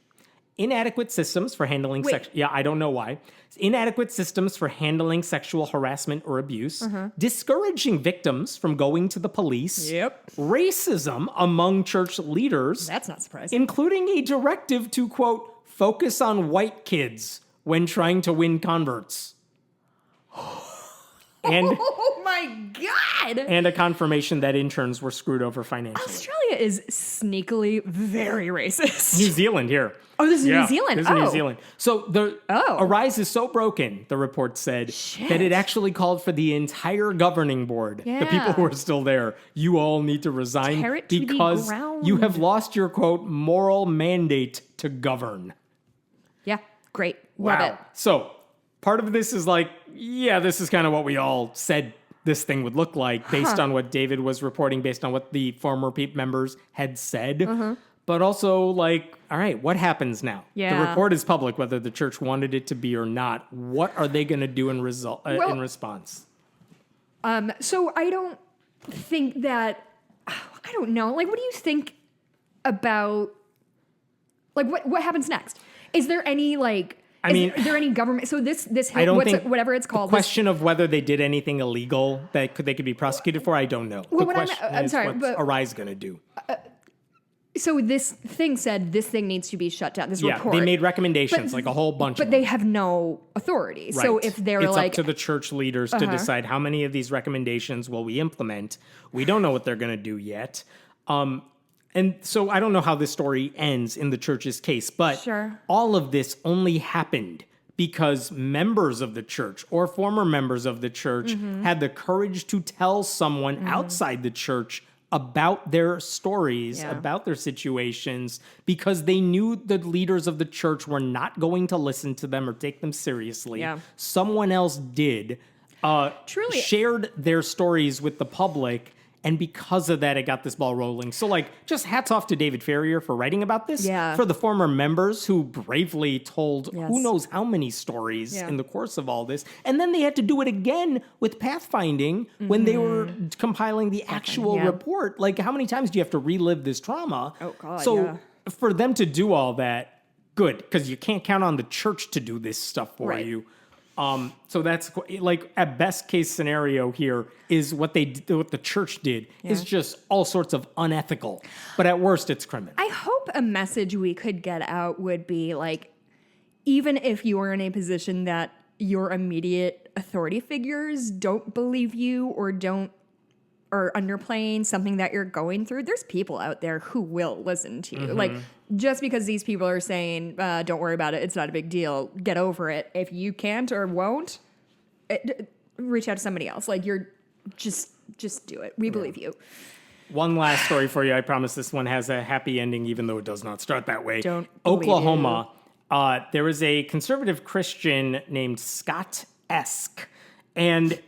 inadequate systems for handling I don't know why. Inadequate systems for handling sexual harassment or abuse, discouraging victims from going to the police, racism among church leaders, That's not surprising. including a directive to, quote, focus on white kids when trying to win converts. And Oh my God! and a confirmation that interns were screwed over financially. Australia is sneakily very racist. New Zealand here. Oh, this is New Zealand. This is New Zealand. So the Oh. Arise is so broken, the report said, that it actually called for the entire governing board, the people who are still there. You all need to resign Tear it to the because ground. you have lost your, quote, moral mandate to govern. Yeah, great. Love it. So part of this is like, yeah, this is kind of what we all said this thing would look like based on what David was reporting, based on what the former members had said. But also, like, all right, what happens now? Yeah. The report is public, whether the church wanted it to be or not. What are they going to do in response? So I don't think that, I don't know. Like, what do you think about, like, what happens next? Is there any, like, is there any government? So this I don't think whatever it's called. The question of whether they did anything illegal that they could be prosecuted for, I don't know. Well, the what question I'm is sorry, what's but- Arise going to do? So this thing said this thing needs to be shut down. This Yeah, report. they made recommendations, like a whole bunch of But them. they have no authority. So Right. if they're it's like, up to the church leaders to decide how many of these recommendations will we implement. We don't know what they're going to do yet. And so I don't know how this story ends in the church's case, but Sure. all of this only happened because members of the church or former members of the church had the courage to tell someone outside the church about their stories, about their situations, because they knew the leaders of the church were not going to listen to them or take them seriously. Yeah. Someone else did, Truly. shared their stories with the public, and because of that, it got this ball rolling. So, like, just hats off to David Ferrier for writing about this. Yeah. For the former members who bravely told Yes. who knows how many stories Yeah. in the course of all this. And then they had to do it again with pathfinding when they were compiling the actual yeah. report. Like, how many times do you have to relive this trauma? Oh, God, So, yeah. for them to do all that, good, because you can't count on the church to do this stuff for Right. you. So that's like a best case scenario here is what what the church did is just all sorts of unethical, but at worst it's criminal. I hope a message we could get out would be like, even if you are in a position that your immediate authority figures don't believe you or are underplaying something that you're going through, there's people out there who will listen to you. Like, just because these people are saying, don't worry about it, it's not a big deal, get over it. If you can't or won't, reach out to somebody else. Like, you're just do it. We believe you. One last story for you. I promise this one has a happy ending, even though it does not start that way. Don't believe Oklahoma. There was a conservative Christian named Scott Esk, and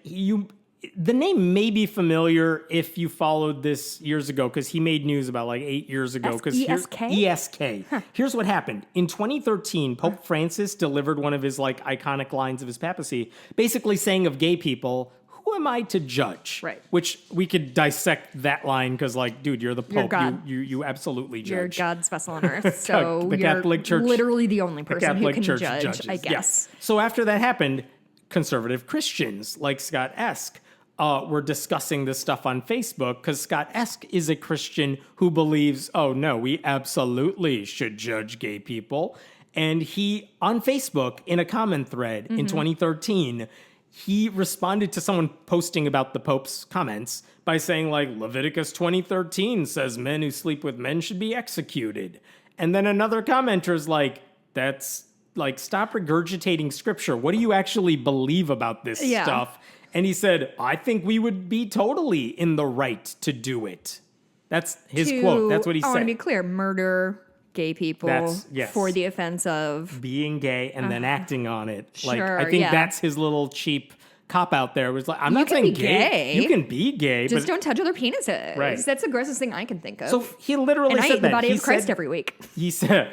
the name may be familiar if you followed this years ago, because he made news about like 8 years ago. ESK? ESK. Here's what happened. In 2013, Pope Francis delivered one of his like iconic lines of his papacy, basically saying of gay people, who am I to judge? Right. Which we could dissect that line because, like, dude, you're the Pope. You're God. You absolutely judge. You're God's vessel on earth. So The you're Catholic Church, literally the only person who Catholic can Church judge, judges. I guess. Yeah. So after that happened, conservative Christians like Scott Esk were discussing this stuff on Facebook because Scott Esk is a Christian who believes, oh no, we absolutely should judge gay people. And he, on Facebook, in a comment thread in 2013, he responded to someone posting about the Pope's comments by saying, like, Leviticus 20:13 says men who sleep with men should be executed. And then another commenter's like, that's like, stop regurgitating scripture. What do you actually believe about this stuff? And he said, I think we would be totally in the right to do it. That's his quote. That's what he I want said. to be clear, murder gay people Yes. for the offense of being gay and then acting on it. Like, Sure, I think yeah. that's his little cheap cop out there. It was like, I'm You not can saying be gay. You can be gay, just but don't touch other penises. Right. That's the grossest thing I can think of. so he literally and I said eat that. the body He of Christ said- every week. He said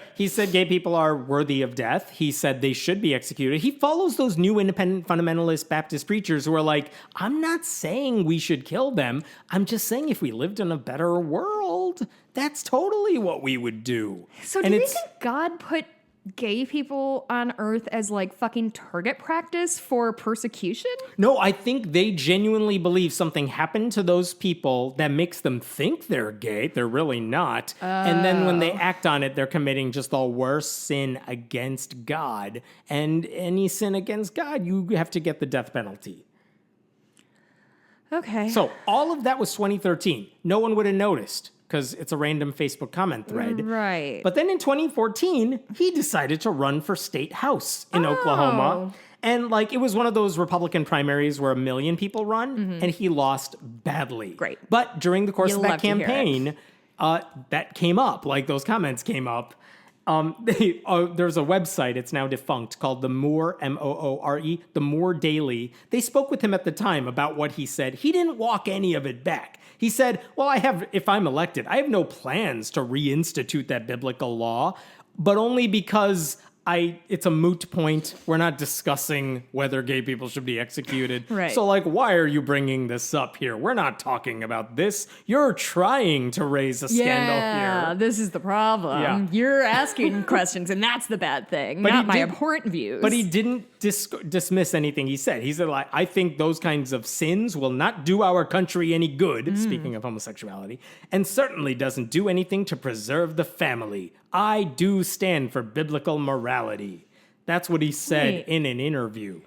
gay people are worthy of death. He said they should be executed. He follows those new independent fundamentalist Baptist preachers who are like, I'm not saying we should kill them. I'm just saying if we lived in a better world, that's totally what we would do. So do you think God put gay people on earth as like fucking target practice for persecution? No, I think they genuinely believe something happened to those people that makes them think they're gay. They're really not. And then when they act on it, they're committing just the worst sin against God. And any sin against God, you have to get the death penalty. Okay. So all of that was 2013. No one would have noticed because it's a random Facebook comment thread. Right. But then in 2014, he decided to run for state house in Oklahoma. And like, it was one of those Republican primaries where 1 million people run, and he lost badly. Great. But during the course You of that love to hear it. campaign, that came up, like those comments came up. There's a website, it's now defunct, called the Moore, M-O-O-R-E, the Moore Daily. They spoke with him at the time about what he said. He didn't walk any of it back. He said, well, if I'm elected, I have no plans to reinstitute that biblical law, but only because it's a moot point. We're not discussing whether gay people should be executed. Right. So, like, why are you bringing this up here? We're not talking about this. You're trying to raise a scandal here. This is the problem. Yeah. You're asking questions, and that's the bad thing, But not he my did- abhorrent views. But he didn't dismiss anything he said. He said, like, I think those kinds of sins will not do our country any good, speaking of homosexuality, and certainly doesn't do anything to preserve the family. I do stand for biblical morality. That's what he said Wait. in an interview.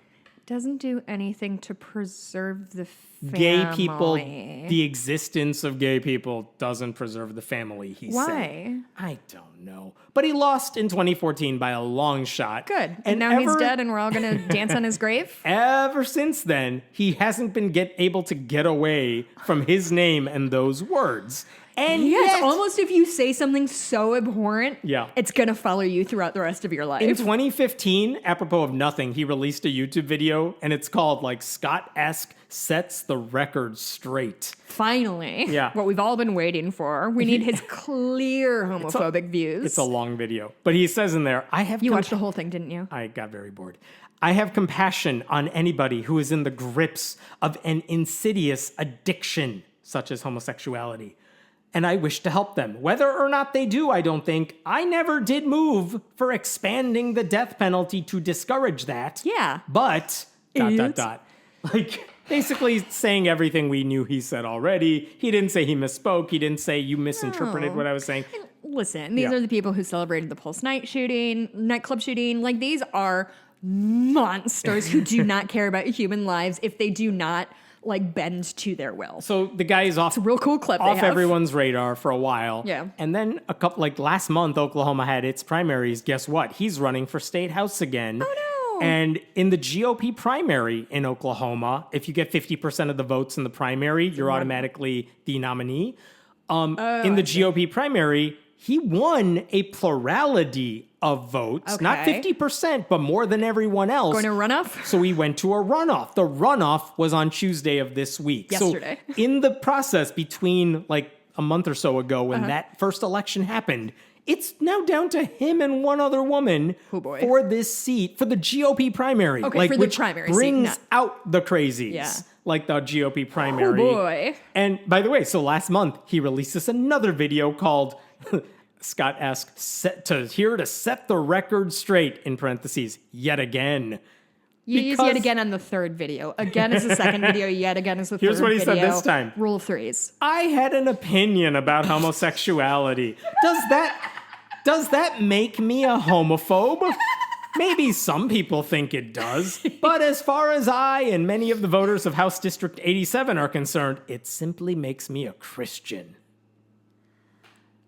doesn't do anything to preserve the family. Gay people, the existence of gay people doesn't preserve the family, he said. Why? I don't know. But he lost in 2014 by a long shot. Good. And now he's dead and we're all going to dance on his grave? Ever since then, he hasn't been able to get away from his name and those words. And Yes, yet, almost if you say something so abhorrent, Yeah. it's going to follow you throughout the rest of your life. in 2015, apropos of nothing, he released a YouTube video, and it's called, like, Scott-esque sets the record straight. Finally. Yeah. What we've all been waiting for. We need his clear homophobic views. It's a long video. But he says in there, You watched the whole thing, didn't you? I got very bored. I have compassion on anybody who is in the grips of an insidious addiction, such as homosexuality. And I wish to help them. Whether or not they do, I don't think. I never did move for expanding the death penalty to discourage that. Yeah. But, ... Like, basically saying everything we knew he said already. He didn't say he misspoke. He didn't say you misinterpreted No. what I was saying. Listen, these Yeah. are the people who celebrated the Pulse nightclub shooting. Like, these are monsters who do not care about human lives if they do not, like, bend to their will. So the guy is off. It's a real cool clip they Off have. everyone's radar for a while. Yeah. And then like last month, Oklahoma had its primaries. Guess what? He's running for state house again. Oh, no. And in the GOP primary in Oklahoma, if you get 50% of the votes in the primary, you're automatically the nominee. In the GOP primary, he won a plurality of votes. Not Okay. 50%, but more than everyone else. Going to runoff? So we went to a runoff. The runoff was on Tuesday of this week. Yesterday. So in the process between like a month or so ago when that first election happened, it's now down to him and one other woman Oh, boy. for this seat, for the GOP primary. Okay, like, for the which primary seat, brings not- out the crazies. Yeah. Like the GOP primary. Oh, boy. And by the way, so last month he released this another video called Scott asks set the record straight in parentheses yet again. You use Because- yet again on the third video. Again is the second video. Yet again is the Here's third what he video. said this time. Rule of threes. I had an opinion about homosexuality. Does that make me a homophobe? Maybe some people think it does, but as far as I and many of the voters of House District 87 are concerned, it simply makes me a Christian.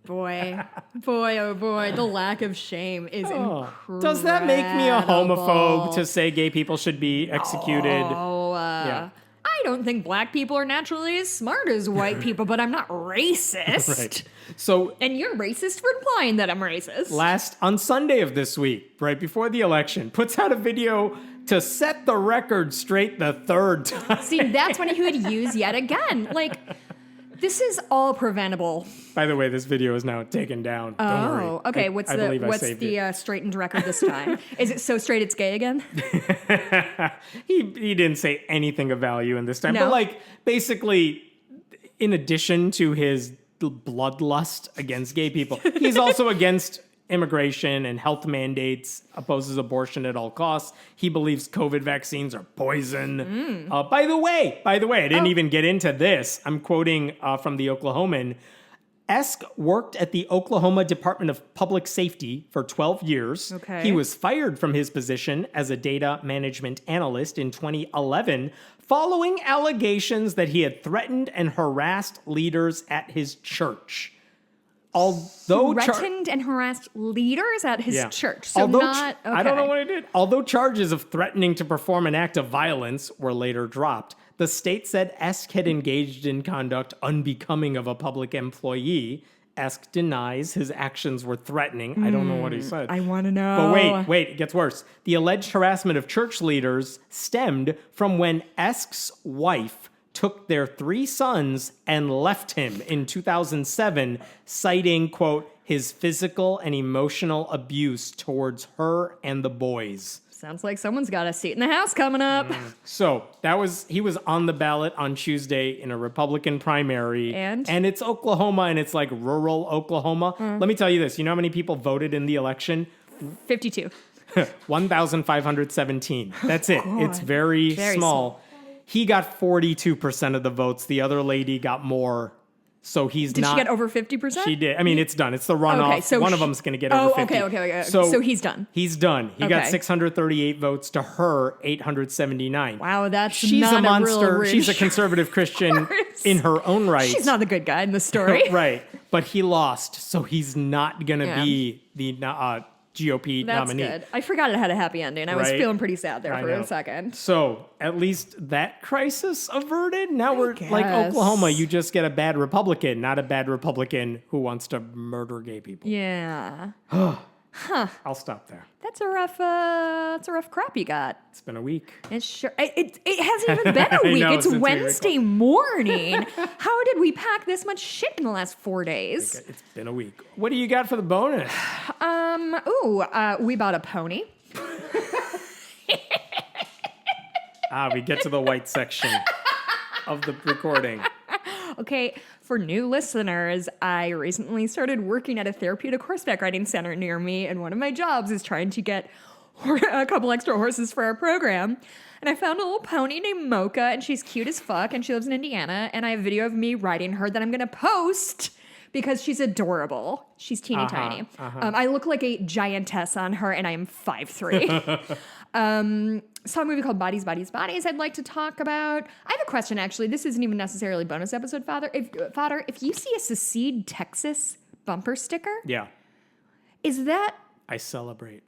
Boy, oh boy, the lack of shame is incredible. Does that make me a homophobe to say gay people should be executed? Yeah. I don't think black people are naturally as smart as white people, but I'm not racist. Right. So And you're racist for implying that I'm racist. on Sunday of this week, right before the election, puts out a video to set the record straight the third time. See, that's when he would use yet again. Like, this is all preventable. By the way, this video is now taken down. Don't worry. Oh, okay. I What's saved it. the straightened record this time? Is it so straight it's gay again? He didn't say anything of value in this time. No? But like basically, in addition to his bloodlust against gay people, he's also against immigration and health mandates, opposes abortion at all costs. He believes COVID vaccines are poison. By the way, I didn't even get into this. I'm quoting from the Oklahoman. Esk worked at the Oklahoma Department of Public Safety for 12 years. Okay. He was fired from his position as a data management analyst in 2011 following allegations that he had threatened and harassed leaders at his church. Although Threatened and harassed leaders at his church. So Although not okay. I don't know what he did. Although charges of threatening to perform an act of violence were later dropped, the state said Esk had engaged in conduct unbecoming of a public employee. Esk denies his actions were threatening. I don't know what he said. I want to know. But wait, it gets worse. The alleged harassment of church leaders stemmed from when Esk's wife took their 3 sons and left him in 2007, citing, quote, his physical and emotional abuse towards her and the boys. Sounds like someone's got a seat in the House coming up. So he was on the ballot on Tuesday in a Republican primary. And it's Oklahoma, and it's like rural Oklahoma. Let me tell you this. You know how many people voted in the election? 52. 1,517. That's it. It's very small. He got 42% of the votes. The other lady got more. So Did she get over 50%? She did. I mean, it's done. It's the runoff. Okay, so One of them's going to get over 50. Okay. So he's done. He's done. He got Okay. 638 votes to her 879. Wow, that's She's not a monster. real She's a conservative Christian in her own right. She's not the good guy in the story. Right. But he lost, so he's not going to Yeah. be the GOP That's nominee. good. I forgot it had a happy ending. I was Right? feeling pretty sad there I for know. a second. So at least that crisis averted. Now we're like guess. Oklahoma. You just get a bad Republican, not a bad Republican who wants to murder gay people. Yeah. I'll stop there. That's a rough crop you got. It's been a week. It sure it hasn't even been a I week. know, It's since we Wednesday morning. How did we pack this much shit in the last 4 days? It's been a week. What do you got for the bonus? We bought a pony. We get to the white section of the recording. Okay, for new listeners, I recently started working at a therapeutic horseback riding center near me, and one of my jobs is trying to get a couple extra horses for our program. And I found a little pony named Mocha, and she's cute as fuck, and she lives in Indiana, and I have a video of me riding her that I'm gonna post because she's adorable. She's teeny tiny. I look like a giantess on her, and I am 5'3". Saw a movie called Bodies, Bodies, Bodies I'd like to talk about. I have a question, actually. This isn't even necessarily bonus episode fodder. If you see a Secede Texas bumper sticker, Yeah, is that I celebrate.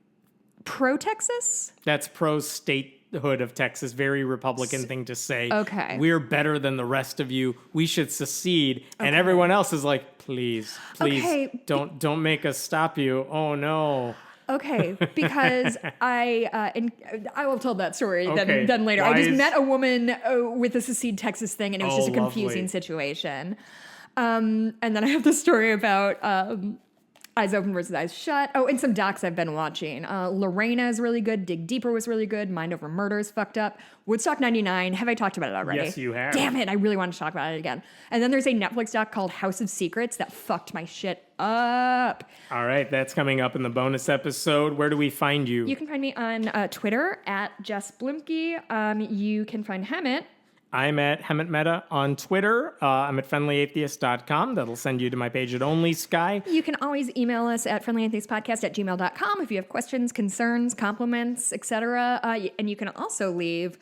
pro-Texas? That's pro statehood of Texas. Very Republican thing to say. Okay. We're better than the rest of you. We should secede. And everyone else is like, please, Okay. don't make us stop you. Oh no. Okay, because I will tell that story Okay. then later. Why I just is- met a woman with a Secede Texas thing, and it was just a confusing lovely. situation. And then I have the story about Eyes Open versus Eyes Shut. Oh, and some docs I've been watching. Lorena is really good. Dig Deeper was really good. Mind Over Murder is fucked up. Woodstock 99. Have I talked about it already? Yes, you have. Damn it. I really want to talk about it again. And then there's a Netflix doc called House of Secrets that fucked my shit up. All right, that's coming up in the bonus episode. Where do we find you? You can find me on Twitter at Jess Blimke. You can find Hammett. I'm at Hemant Mehta on Twitter. I'm at friendlyatheist.com. That'll send you to my page at Only Sky. You can always email us at friendlyatheistpodcast@gmail.com if you have questions, concerns, compliments, etc. And you can also leave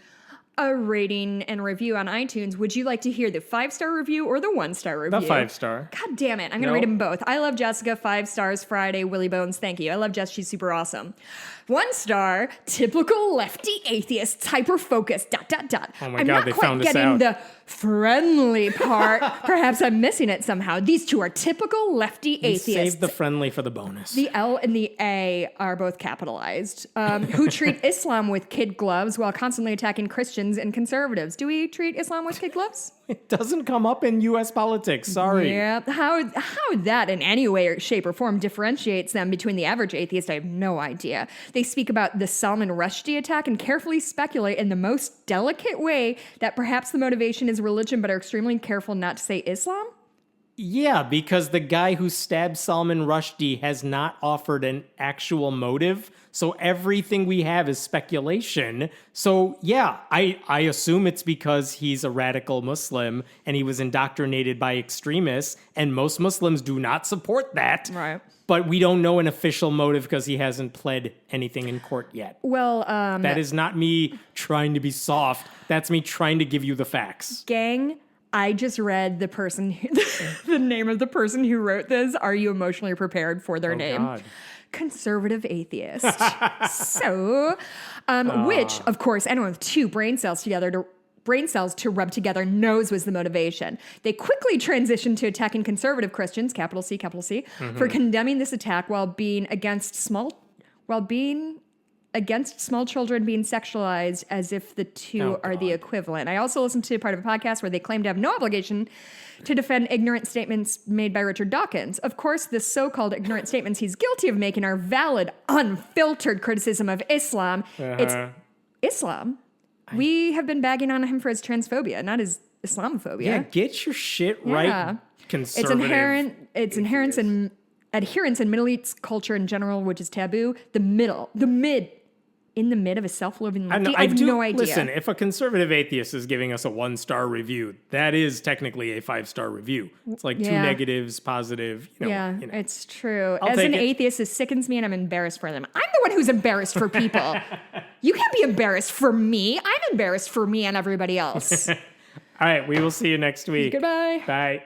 a rating and review on iTunes. Would you like to hear the 5-star review or the 1-star review? The 5-star. God damn it. I'm going to No. read them both. I love Jessica. 5 stars. Friday. Willy Bones. Thank you. I love Jess. She's super awesome. 1 star. Typical lefty atheists. Hyper-focused. ... Oh my I'm God, not they quite found us getting out. the friendly part. Perhaps I'm missing it somehow. These two are typical lefty We atheists. saved the friendly for the bonus. The L and the A are both capitalized. Who treat Islam with kid gloves while constantly attacking Christians and conservatives. Do we treat Islam with kid gloves? It doesn't come up in U.S. politics. Sorry. Yeah. How that in any way or shape or form differentiates them between the average atheist, I have no idea. They speak about the Salman Rushdie attack and carefully speculate in the most delicate way that perhaps the motivation is religion, but are extremely careful not to say Islam. Yeah, because the guy who stabbed Salman Rushdie has not offered an actual motive. So everything we have is speculation. So yeah, I assume it's because he's a radical Muslim and he was indoctrinated by extremists, and most Muslims do not support that. Right. But we don't know an official motive because he hasn't pled anything in court yet. Well, That is not me trying to be soft. That's me trying to give you the facts. gang, I just read the name of the person who wrote this. Are you emotionally prepared for their name? God. Conservative atheist. So, which, of course, anyone with 2 brain cells to rub together knows was the motivation. They quickly transitioned to attacking conservative Christians, capital C, for condemning this attack while being against small children being sexualized, as if the two are the equivalent. I also listened to part of a podcast where they claim to have no obligation to defend ignorant statements made by Richard Dawkins. Of course, the so-called ignorant statements he's guilty of making are valid, unfiltered criticism of Islam. It's Islam. We have been bagging on him for his transphobia, not his Islamophobia. Yeah, get your shit Yeah. right, conservative. It's inherent in adherence in Middle East culture in general, which is taboo. In the mid of a self-loathing lefty. I have no idea. Listen, if a conservative atheist is giving us a 1-star review, that is technically a 5-star review. It's like 2 Yeah. negatives, positive. You know. It's true. I'll As an take it. atheist, it sickens me and I'm embarrassed for them. I'm the one who's embarrassed for people. You can't be embarrassed for me. I'm embarrassed for me and everybody else. All right, we will see you next week. Goodbye. Bye.